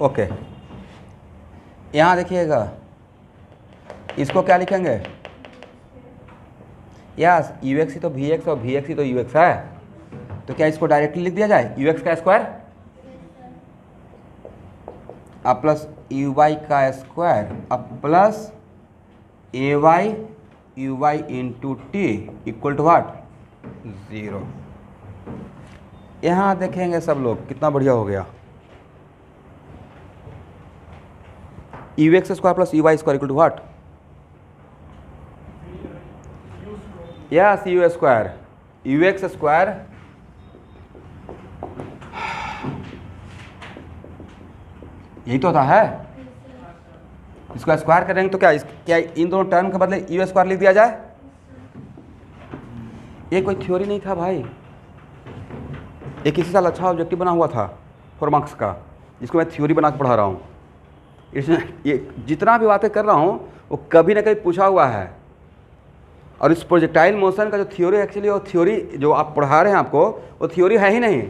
ओके, यहाँ देखिएगा, इसको क्या लिखेंगे? यस, यू एक्स ही तो वी एक्स और वी एक्स ही तो यू एक्स है, तो क्या इसको डायरेक्टली लिख दिया जाए? यू एक्स का स्क्वायर अब प्लस यू वाई का स्क्वायर अब plus a y u y into t equal to what? 0। यहाँ देखेंगे सब लोग कितना बढ़िया हो गया। U x square plus u y square equal to what? Yes, u square, u x square यही तो होता है। इसको स्क्वायर करेंगे तो क्या इन दोनों टर्म के बदले यू स्क्वायर लिख दिया जाए? ये कोई थ्योरी नहीं था भाई, एक किसी साल अच्छा ऑब्जेक्टिव बना हुआ था 4 मार्क्स का, जिसको मैं थ्योरी बना के पढ़ा रहा हूँ। इसमें ये जितना भी बातें कर रहा हूँ वो कभी ना कभी पूछा हुआ है। और इस प्रोजेक्टाइल मोशन का जो थ्योरी एक्चुअली, वो थ्योरी जो आप पढ़ा रहे हैं आपको, वो थ्योरी है ही नहीं।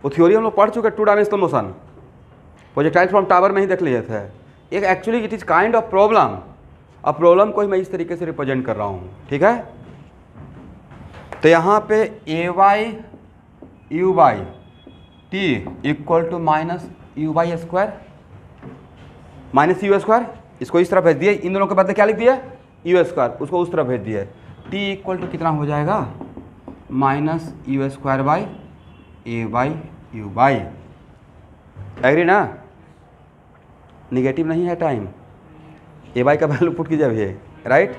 वो थ्योरी हम लोग पढ़ चुके 2 dimensional motion, projectile from tower में ही देख लिए थे। एक actually it is kind of problem. अब प्रॉब्लम को ही मैं इस तरीके से रिप्रेजेंट कर रहा हूँ, ठीक है? तो यहाँ पे a y u y t equal to minus u y square minus u square, इसको इस तरह भेज दिए, इन दोनों के बदले क्या लिख दिया? यू स्क्वायर, उसको उस तरह भेज दिए। टी इक्वल टू कितना हो जाएगा? Minus u square by a y u y. Agree ना? निगेटिव नहीं है टाइम, ए बाई का वैल्यू पुट कीजिए अभी, right?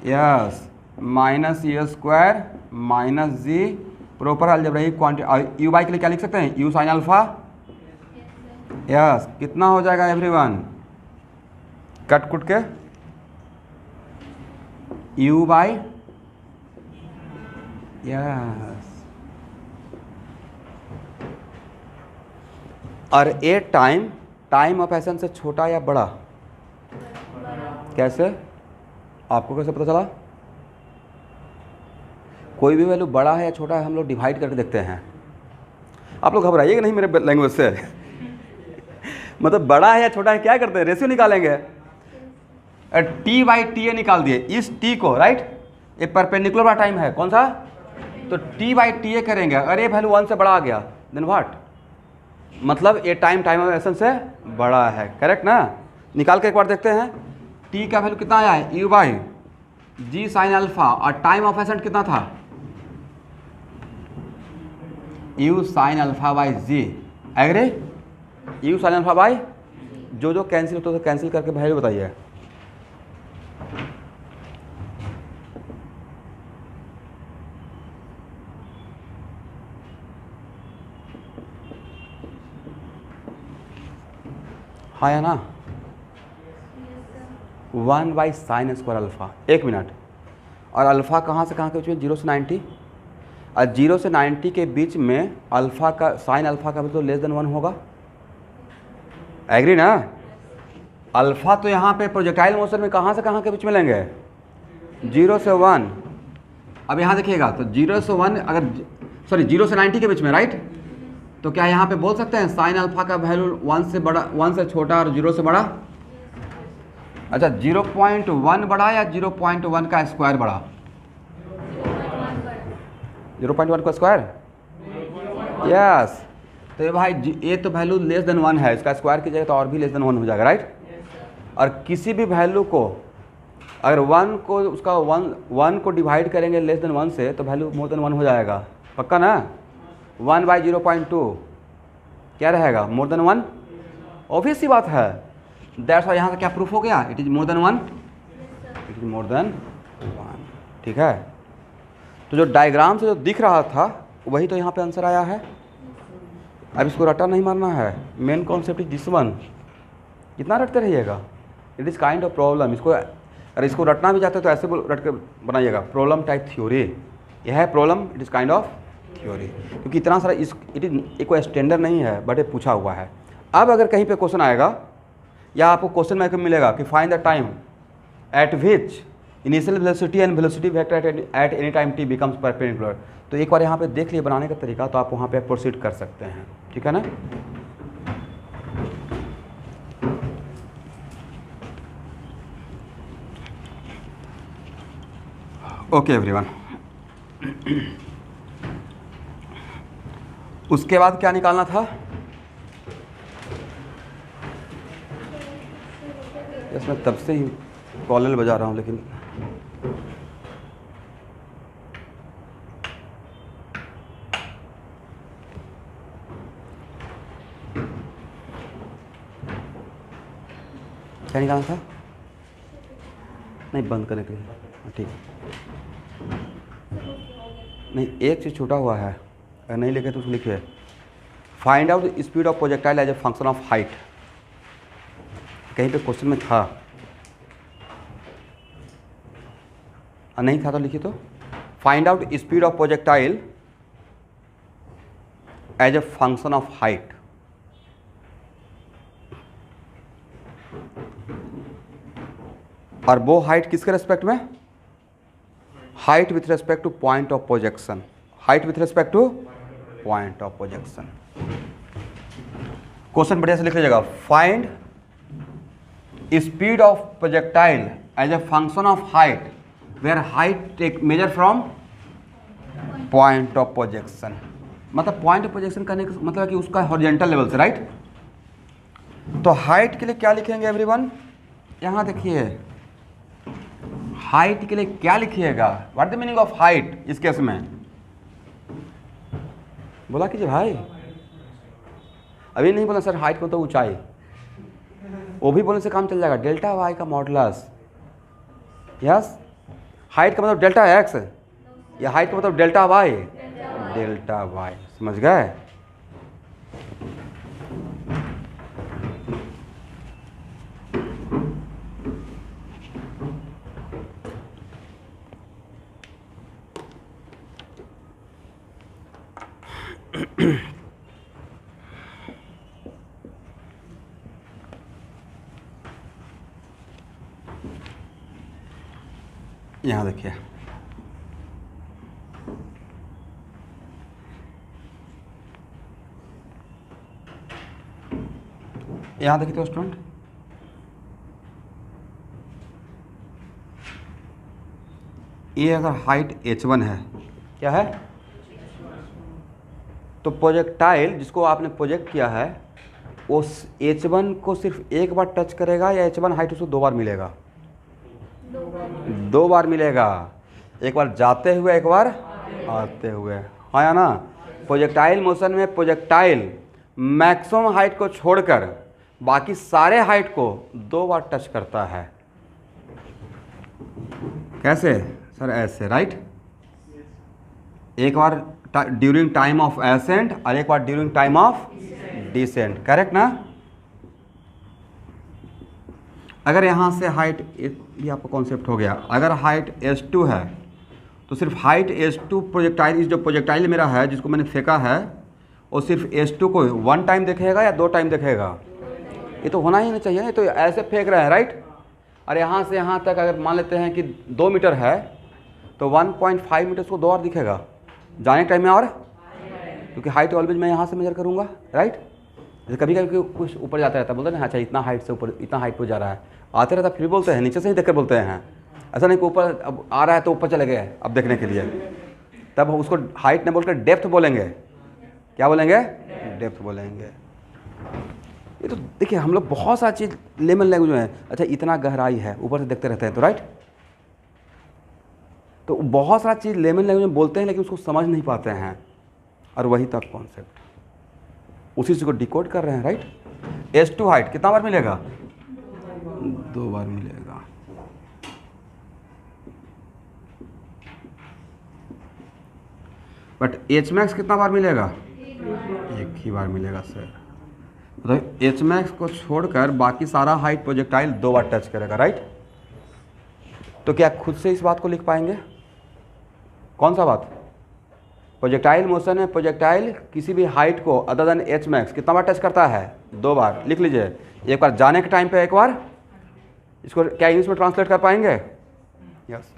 Yes, minus u square minus g proper algebraic quantity. U y के लिए क्या लिख सकते हैं? U sine alpha. यस, कितना हो जाएगा एवरीवन? कट कुट के यू बाई, यस, और ए टाइम ऑफ एसन से छोटा या बड़ा? कैसे? आपको कैसे पता चला? कोई भी वैल्यू बड़ा है या छोटा है हम लोग डिवाइड करके देखते हैं। आप लोग घबराइएगा नहीं मेरे लैंग्वेज से मतलब बड़ा है या छोटा है क्या करते हैं? रेशियो निकालेंगे। टी बाई टी ए निकाल दिए, इस टी को, राइट? ये परपेंडिकुलर वाला टाइम है, कौन सा? तो टी बाई टी ए करेंगे, अरे वैल्यू 1 से बड़ा आ गया, देन व्हाट? मतलब ये टाइम ऑफ एसन से बड़ा है, करेक्ट ना? निकाल के एक बार देखते हैं। टी का वैल्यू कितना आया है? U y g sine alpha, और टाइम ऑफ एसन कितना था? U sine alpha by g. Agree? U sine alpha by, जो कैंसिल होता है तो कैंसिल करके वैल्यू बताइए। हाँ या ना? 1 by sine square alpha. 1 minute, और अल्फ़ा कहाँ से कहाँ के बीच में? 0 से 90, और 0 से 90 के बीच में अल्फ़ा का साइन अल्फ़ा का भी तो लेस देन 1 होगा। एग्री ना? अल्फ़ा तो यहाँ पे प्रोजेक्टाइल मोशन में कहाँ से कहाँ के बीच में लेंगे? 0 से 1। अब यहाँ देखिएगा तो 0 से 1, अगर सॉरी 0 से 90 के बीच में, राइट? तो क्या यहाँ पे बोल सकते हैं साइन अल्फ़ा का वैल्यू 1 से बड़ा, 1 से छोटा और 0 से बड़ा? अच्छा, 0.1 बड़ा या 0.1 का स्क्वायर बड़ा? 0.1 का स्क्वायर। यस, तो ये भाई ये तो वैल्यू लेस देन 1 है, इसका स्क्वायर कीजिएगा तो और भी लेस देन 1 हो जाएगा, राइट? और किसी भी वैल्यू को अगर 1 को उसका 1 को डिवाइड करेंगे लेस देन 1 से तो वैल्यू मोर देन 1 हो जाएगा, पक्का ना? 1 बाई 0.2 क्या रहेगा? More than 1। ऑब्वियस सी बात है। दैट्स वाई यहाँ से क्या प्रूफ हो गया? It is more than 1। It is more than 1, ठीक है? तो जो डायग्राम से जो दिख रहा था वही तो यहाँ पे आंसर आया है। अब इसको रटा नहीं मारना है, main concept is this one. कितना रटते रहिएगा? It is kind of problem. इसको अगर इसको रटना भी चाहते हो तो ऐसे रट के बनाइएगा, प्रॉब्लम टाइप थ्योरी। यह है problem, it is kind of theory. क्योंकि इतना सारा इट इज एक कोई स्टैंडर्ड नहीं है, बट ये पूछा हुआ है। अब अगर कहीं पे क्वेश्चन आएगा या आपको क्वेश्चन में मिलेगा कि find the time at which initial velocity and velocity vector at any time T becomes perpendicular, तो एक बार यहाँ पे देख लिए बनाने का तरीका, तो आप वहाँ पे प्रोसीड कर सकते हैं, ठीक है ना। ओके एवरीवन, उसके बाद क्या निकालना था? इसमें तब से ही कॉलर बजा रहा हूँ, लेकिन क्या निकालना था? नहीं, बंद करने के लिए, ठीक। नहीं, एक चीज़ छूटा हुआ है, अगर नहीं लिखे तो उसको लिखिए, find out the speed of projectile as a function of height. कहीं पे क्वेश्चन में था, नहीं था तो लिखिए, तो find out speed of projectile as a function of height. और वो हाइट किसके रेस्पेक्ट में? Height with respect to point of projection, height with respect to point of projection. Question बढ़िया से लिख लीजिएगा, find speed of projectile as a function of height where height take measure from point of projection. मतलब point of projection करने का मतलब है कि उसका हॉरिजॉन्टल लेवल से, राइट। तो हाइट के लिए क्या लिखेंगे एवरीवन? यहाँ देखिए, हाइट के लिए क्या लिखिएगा? What the meaning of height इस केस में? बोला कीजिए भाई। अभी नहीं बोला सर, हाइट को तो ऊंचाई, वो भी बोलने से काम चल जाएगा। डेल्टा वाई का मॉडुलस, यस। हाइट का मतलब डेल्टा एक्स या हाइट का मतलब डेल्टा वाई? डेल्टा वाई, समझ गए? यहाँ देखिए, यहाँ देखिए तो स्टूडेंट, ये अगर हाइट h1 है, क्या है? तो प्रोजेक्टाइल जिसको आपने प्रोजेक्ट किया है उस h1 को सिर्फ एक बार टच करेगा या h1 हाइट उसको 2 बार मिलेगा? 2 बार मिलेगा, एक बार जाते हुए एक बार आते हुए, हाँ या ना। प्रोजेक्टाइल मोशन में प्रोजेक्टाइल मैक्सिमम हाइट को छोड़कर बाकी सारे हाइट को 2 बार टच करता है। कैसे सर? ऐसे, राइट। एक बार ड्यूरिंग टाइम ऑफ एसेंट और एक बार during time of descent, correct ना। अगर यहाँ से हाइट, ये आपका कॉन्सेप्ट हो गया, अगर हाइट h2 है तो सिर्फ हाइट h2 प्रोजेक्टाइल, जो प्रोजेक्टाइल मेरा है जिसको मैंने फेंका है, वो सिर्फ h2 को 1 टाइम देखेगा या 2 टाइम देखेगा? ये तो होना ही नहीं चाहिए, ये तो ऐसे फेंक रहे हैं, राइट। और यहाँ से यहाँ तक अगर मान लेते हैं कि 2 मीटर है तो 1.5 मीटर को 2 बार दिखेगा जाने टाइम में, और क्योंकि हाइट ऑलवेज मैं यहाँ से मेजर करूँगा, राइट। जैसे कभी कभी कुछ ऊपर जाता रहता है, बोलते हैं ना, अच्छा इतना हाइट से ऊपर, इतना हाइट पर जा रहा है, आते रहता फिर बोलते हैं, नीचे से ही देख कर बोलते हैं। ऐसा नहीं कि ऊपर अब आ रहा है तो ऊपर चले गए अब देखने के लिए, तब उसको हाइट नहीं बोलकर डेप्थ बोलेंगे। क्या बोलेंगे? डेप्थ बोलेंगे। ये तो देखिए, हम लोग बहुत सारी चीज़ लेमन लैंग्वेज में है, अच्छा इतना गहराई है, ऊपर से देखते रहते हैं, तो राइट। तो बहुत सारा चीज़ लेमन लैंग्वेज में बोलते हैं लेकिन उसको समझ नहीं पाते हैं, और वही तक कॉन्सेप्ट उसी चीज़ को डिकोड कर रहे हैं, राइट। h2 हाइट कितना बार मिलेगा? 2 बार मिलेगा। बट एच मैक्स कितना बार मिलेगा? 1 ही बार मिलेगा सर। मतलब एच मैक्स को छोड़कर बाकी सारा हाइट प्रोजेक्टाइल 2 बार टच करेगा, राइट। तो क्या खुद से इस बात को लिख पाएंगे? कौन सा बात? प्रोजेक्टाइल मोशन में प्रोजेक्टाइल किसी भी हाइट को अदर देन एच मैक्स कितना बार टच करता है? 2 बार। लिख लीजिए, एक बार जाने के टाइम पे एक बार इसको क्या इंग्लिश में ट्रांसलेट कर पाएंगे? यस।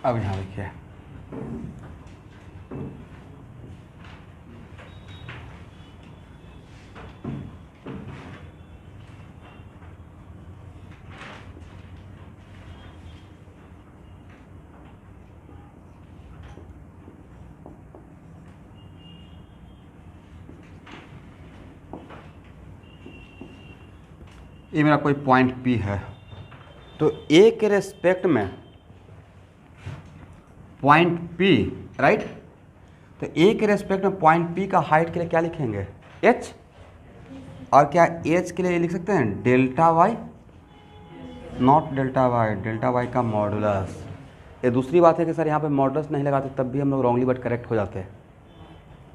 अब यहाँ देखिए, ये मेरा कोई पॉइंट P है, तो A के रेस्पेक्ट में पॉइंट P, राइट? तो A के रेस्पेक्ट में पॉइंट P का हाइट के लिए क्या लिखेंगे? H। और क्या H के लिए लिख सकते हैं delta y, not delta y, delta y का मॉडुलस। ये दूसरी बात है कि सर यहाँ पे मॉडुलस नहीं लगाते तब भी हम लोग रॉन्गली बट करेक्ट हो जाते हैं,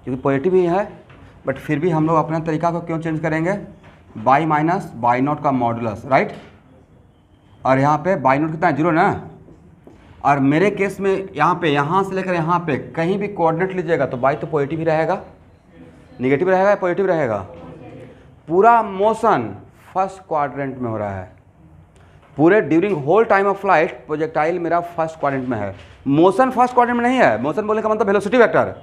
क्योंकि पॉजिटिव ही है, बट फिर भी हम लोग अपने तरीका को क्यों चेंज करेंगे? बाई माइनस बाई नॉट का मॉडुलस, राइट? और यहाँ पे बाई नॉट कितना है? 0 ना। और मेरे केस में यहाँ से लेकर यहाँ पे कहीं भी कोऑर्डिनेट लीजिएगा तो बाई तो पॉजिटिव ही रहेगा, निगेटिव रहेगा या पॉजिटिव रहेगा? पूरा मोशन फर्स्ट क्वाड्रेंट में हो रहा है, पूरे during whole time of flight projectile मेरा फर्स्ट क्वाड्रेंट में है। मोशन फर्स्ट क्वाड्रेंट में नहीं है, मोशन बोलने का मतलब वेलोसिटी वेक्टर,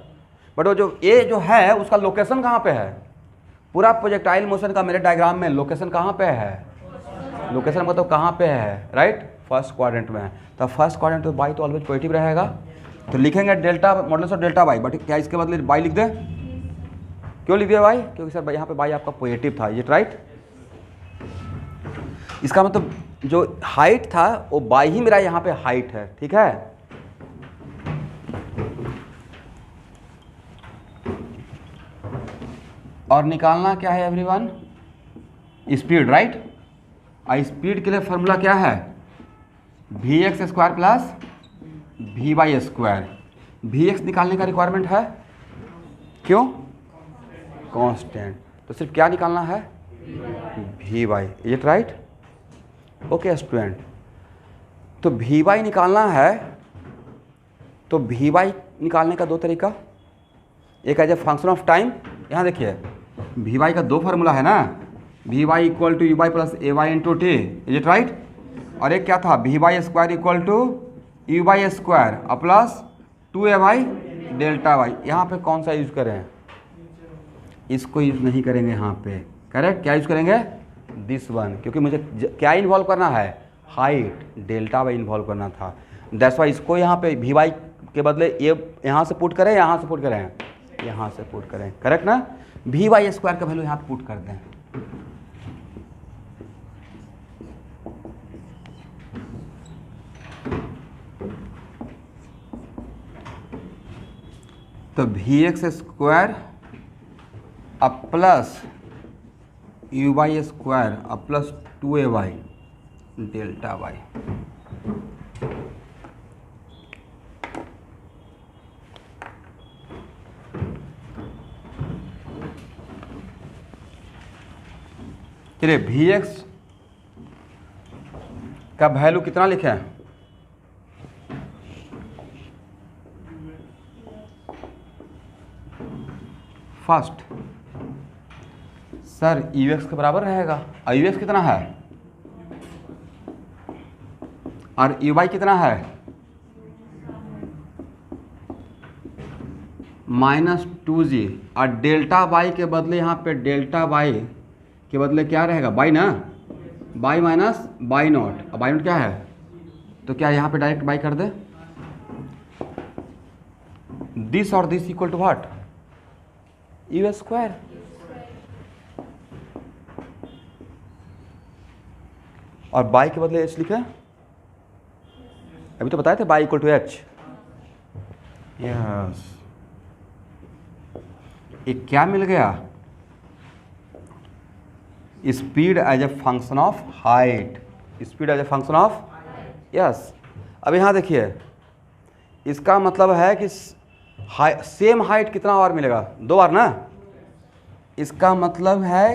बट वो जो ए जो है उसका लोकेशन कहाँ पे है? पूरा प्रोजेक्टाइल मोशन का मेरे डायग्राम में लोकेशन कहाँ पे है? लोकेशन मतलब कहाँ पे है, राइट? फर्स्ट क्वाड्रेंट में है। तो फर्स्ट क्वाड्रेंट तो बाई तो ऑलवेज पॉजिटिव रहेगा, तो लिखेंगे delta modulus of delta by, but क्या इसके बदले बाई लिख दें? क्यों लिख दिया बाई? क्योंकि सर यहाँ पे बाई आपका पॉजिटिव था, ये राइट? इसका मतलब जो हाइट था वो बाई ही मेरा यहाँ पे हाइट है, ठीक है? और निकालना क्या है एवरीवन? Speed, right? और स्पीड के लिए फॉर्मूला क्या है? vx square plus vy square. vx निकालने का रिक्वायरमेंट है, क्यों? कांस्टेंट। तो सिर्फ क्या निकालना है? vy, is it right? Okay student, तो vy निकालना है, तो vy निकालने का दो तरीका, एक as a function of time. यहाँ देखिए vy का दो फार्मूला है ना, vy equal to u plus a y into t, is it right? और एक क्या था? vy square equal to u y square plus 2ay delta y. यहाँ पे कौन सा यूज करें? इसको यूज नहीं करेंगे यहाँ पे, करेक्ट? क्या यूज करेंगे? दिस वन, क्योंकि मुझे क्या इन्वॉल्व करना है? हाइट, डेल्टा वाई इन्वॉल्व करना था। दैट्स वाई इसको यहाँ पे vy के बदले ये यहाँ से पुट करें, यहाँ से पुट करें, यहाँ से पुट करें, करेक्ट ना? vy स्क्वायर का वैल्यू यहाँ पे पुट कर दें, तो vx स्क्वायर अब प्लस यू वाई स्क्वायर अब प्लस 2ay डेल्टा वाई। चलिए vx का वैल्यू कितना लिखें? फर्स्ट सर ux के बराबर रहेगा, और ux कितना है? और uy कितना है? -2g। और डेल्टा वाई के बदले यहाँ पे डेल्टा वाई के बदले क्या रहेगा? बाई ना, बाई माइनस बाई नॉट। और बाई नॉट क्या है? तो क्या यहाँ पे डायरेक्ट बाई कर दे? दिस और this equal to what? U square. और बाई के बदले एच लिखे, अभी तो बताए थे y equal to h. Yes, एक क्या मिल गया, speed as a function of height, speed as a function of, yes. अब यहाँ देखिए, इसका मतलब है कि सेम हाइट कितना बार मिलेगा, 2 बार ना। इसका मतलब है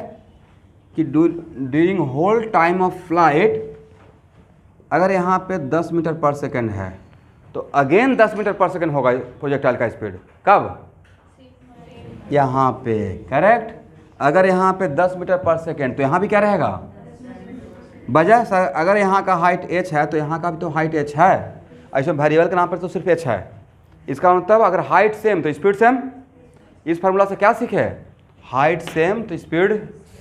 कि during whole time of flight अगर यहाँ पे 10 मीटर पर सेकेंड है तो अगेन 10 मीटर पर सेकेंड होगा प्रोजेक्टाइल का स्पीड। कब? यहाँ पे, करेक्ट। अगर यहाँ पे 10 मीटर पर सेकेंड तो यहाँ भी क्या रहेगा, बजाय अगर यहाँ का हाइट h है तो यहाँ का भी तो हाइट h है, ऐसे वेरिएबल के नाम पर तो सिर्फ h है। इसका मतलब अगर हाइट सेम तो स्पीड सेम। इस फार्मूला से क्या सीखे, हाइट सेम तो स्पीड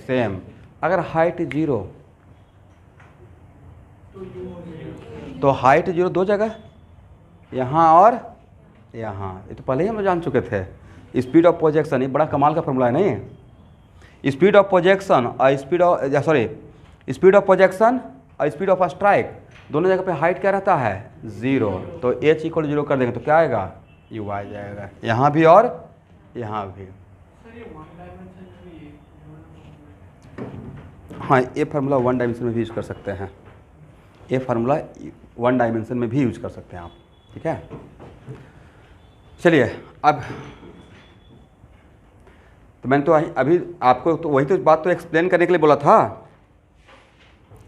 सेम। अगर हाइट 0 तो हाइट 0 दो जगह, यहाँ और यहाँ, ये तो पहले ही हम जान चुके थे। स्पीड ऑफ प्रोजेक्शन, ये बड़ा कमाल का फार्मूला है नहीं। स्पीड ऑफ प्रोजेक्शन और speed of speed of projection और स्पीड ऑफ स्ट्राइक दोनों जगह पे हाइट क्या रहता है, 0। तो h इक्वल 0 कर देंगे तो क्या आएगा, u आ जाएगा, यहाँ भी और यहाँ भी। हाँ, ये फार्मूला 1 डायमेंशन में भी यूज कर सकते हैं, ये फार्मूला 1 डायमेंशन में भी यूज कर सकते हैं आप, ठीक है। चलिए, अब तो मैंने तो अभी आपको तो वही तो बात तो एक्सप्लेन करने के लिए बोला था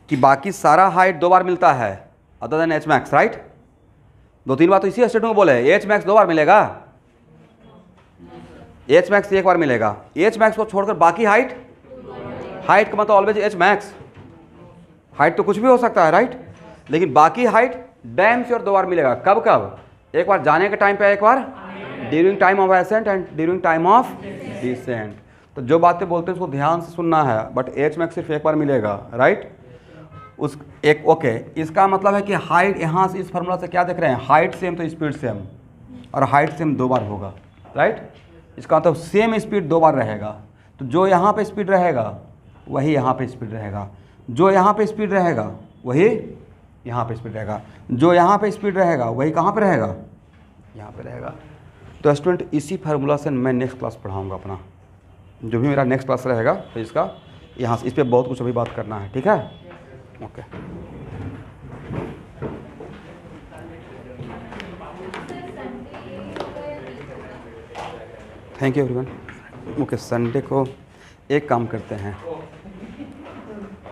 कि बाकी सारा हाइट 2 बार मिलता है other than H max, right. 2-3 बार तो इसी स्टेटमेंट में बोले, एच मैक्स 2 बार मिलेगा, एच मैक्स 1 बार मिलेगा। एच मैक्स को छोड़कर बाकी हाइट का मतलब ऑलवेज एच मैक्स। हाइट तो कुछ भी हो सकता है, राइट, लेकिन बाकी हाइट डैम श्योर 2 बार मिलेगा। कब कब, एक बार जाने के टाइम पे, एक बार during time of ascent and during time of descent. तो जो बातें बोलते हैं उसको ध्यान से सुनना है, बट एच मैक्स सिर्फ 1 बार मिलेगा, राइट। उस एक ओके, इसका मतलब है कि हाइट यहाँ से इस फार्मूला से क्या देख रहे हैं, हाइट सेम तो स्पीड सेम, और हाइट सेम 2 बार होगा, राइट। इसका मतलब सेम स्पीड 2 बार रहेगा, तो जो यहाँ पे स्पीड रहेगा वही यहाँ पे स्पीड रहेगा, जो यहाँ पे स्पीड रहेगा वही यहाँ पे स्पीड रहेगा, जो यहाँ पे स्पीड रहेगा वही कहाँ पे रहेगा, यहाँ पे रहेगा। तो स्टूडेंट, इसी फार्मूला से मैं नेक्स्ट क्लास पढ़ाऊँगा अपना, जो भी मेरा नेक्स्ट क्लास रहेगा, तो इसका यहाँ से इस पर बहुत कुछ अभी बात करना है, ठीक है। Okay, thank you everyone. Okay, Sunday को एक काम करते हैं,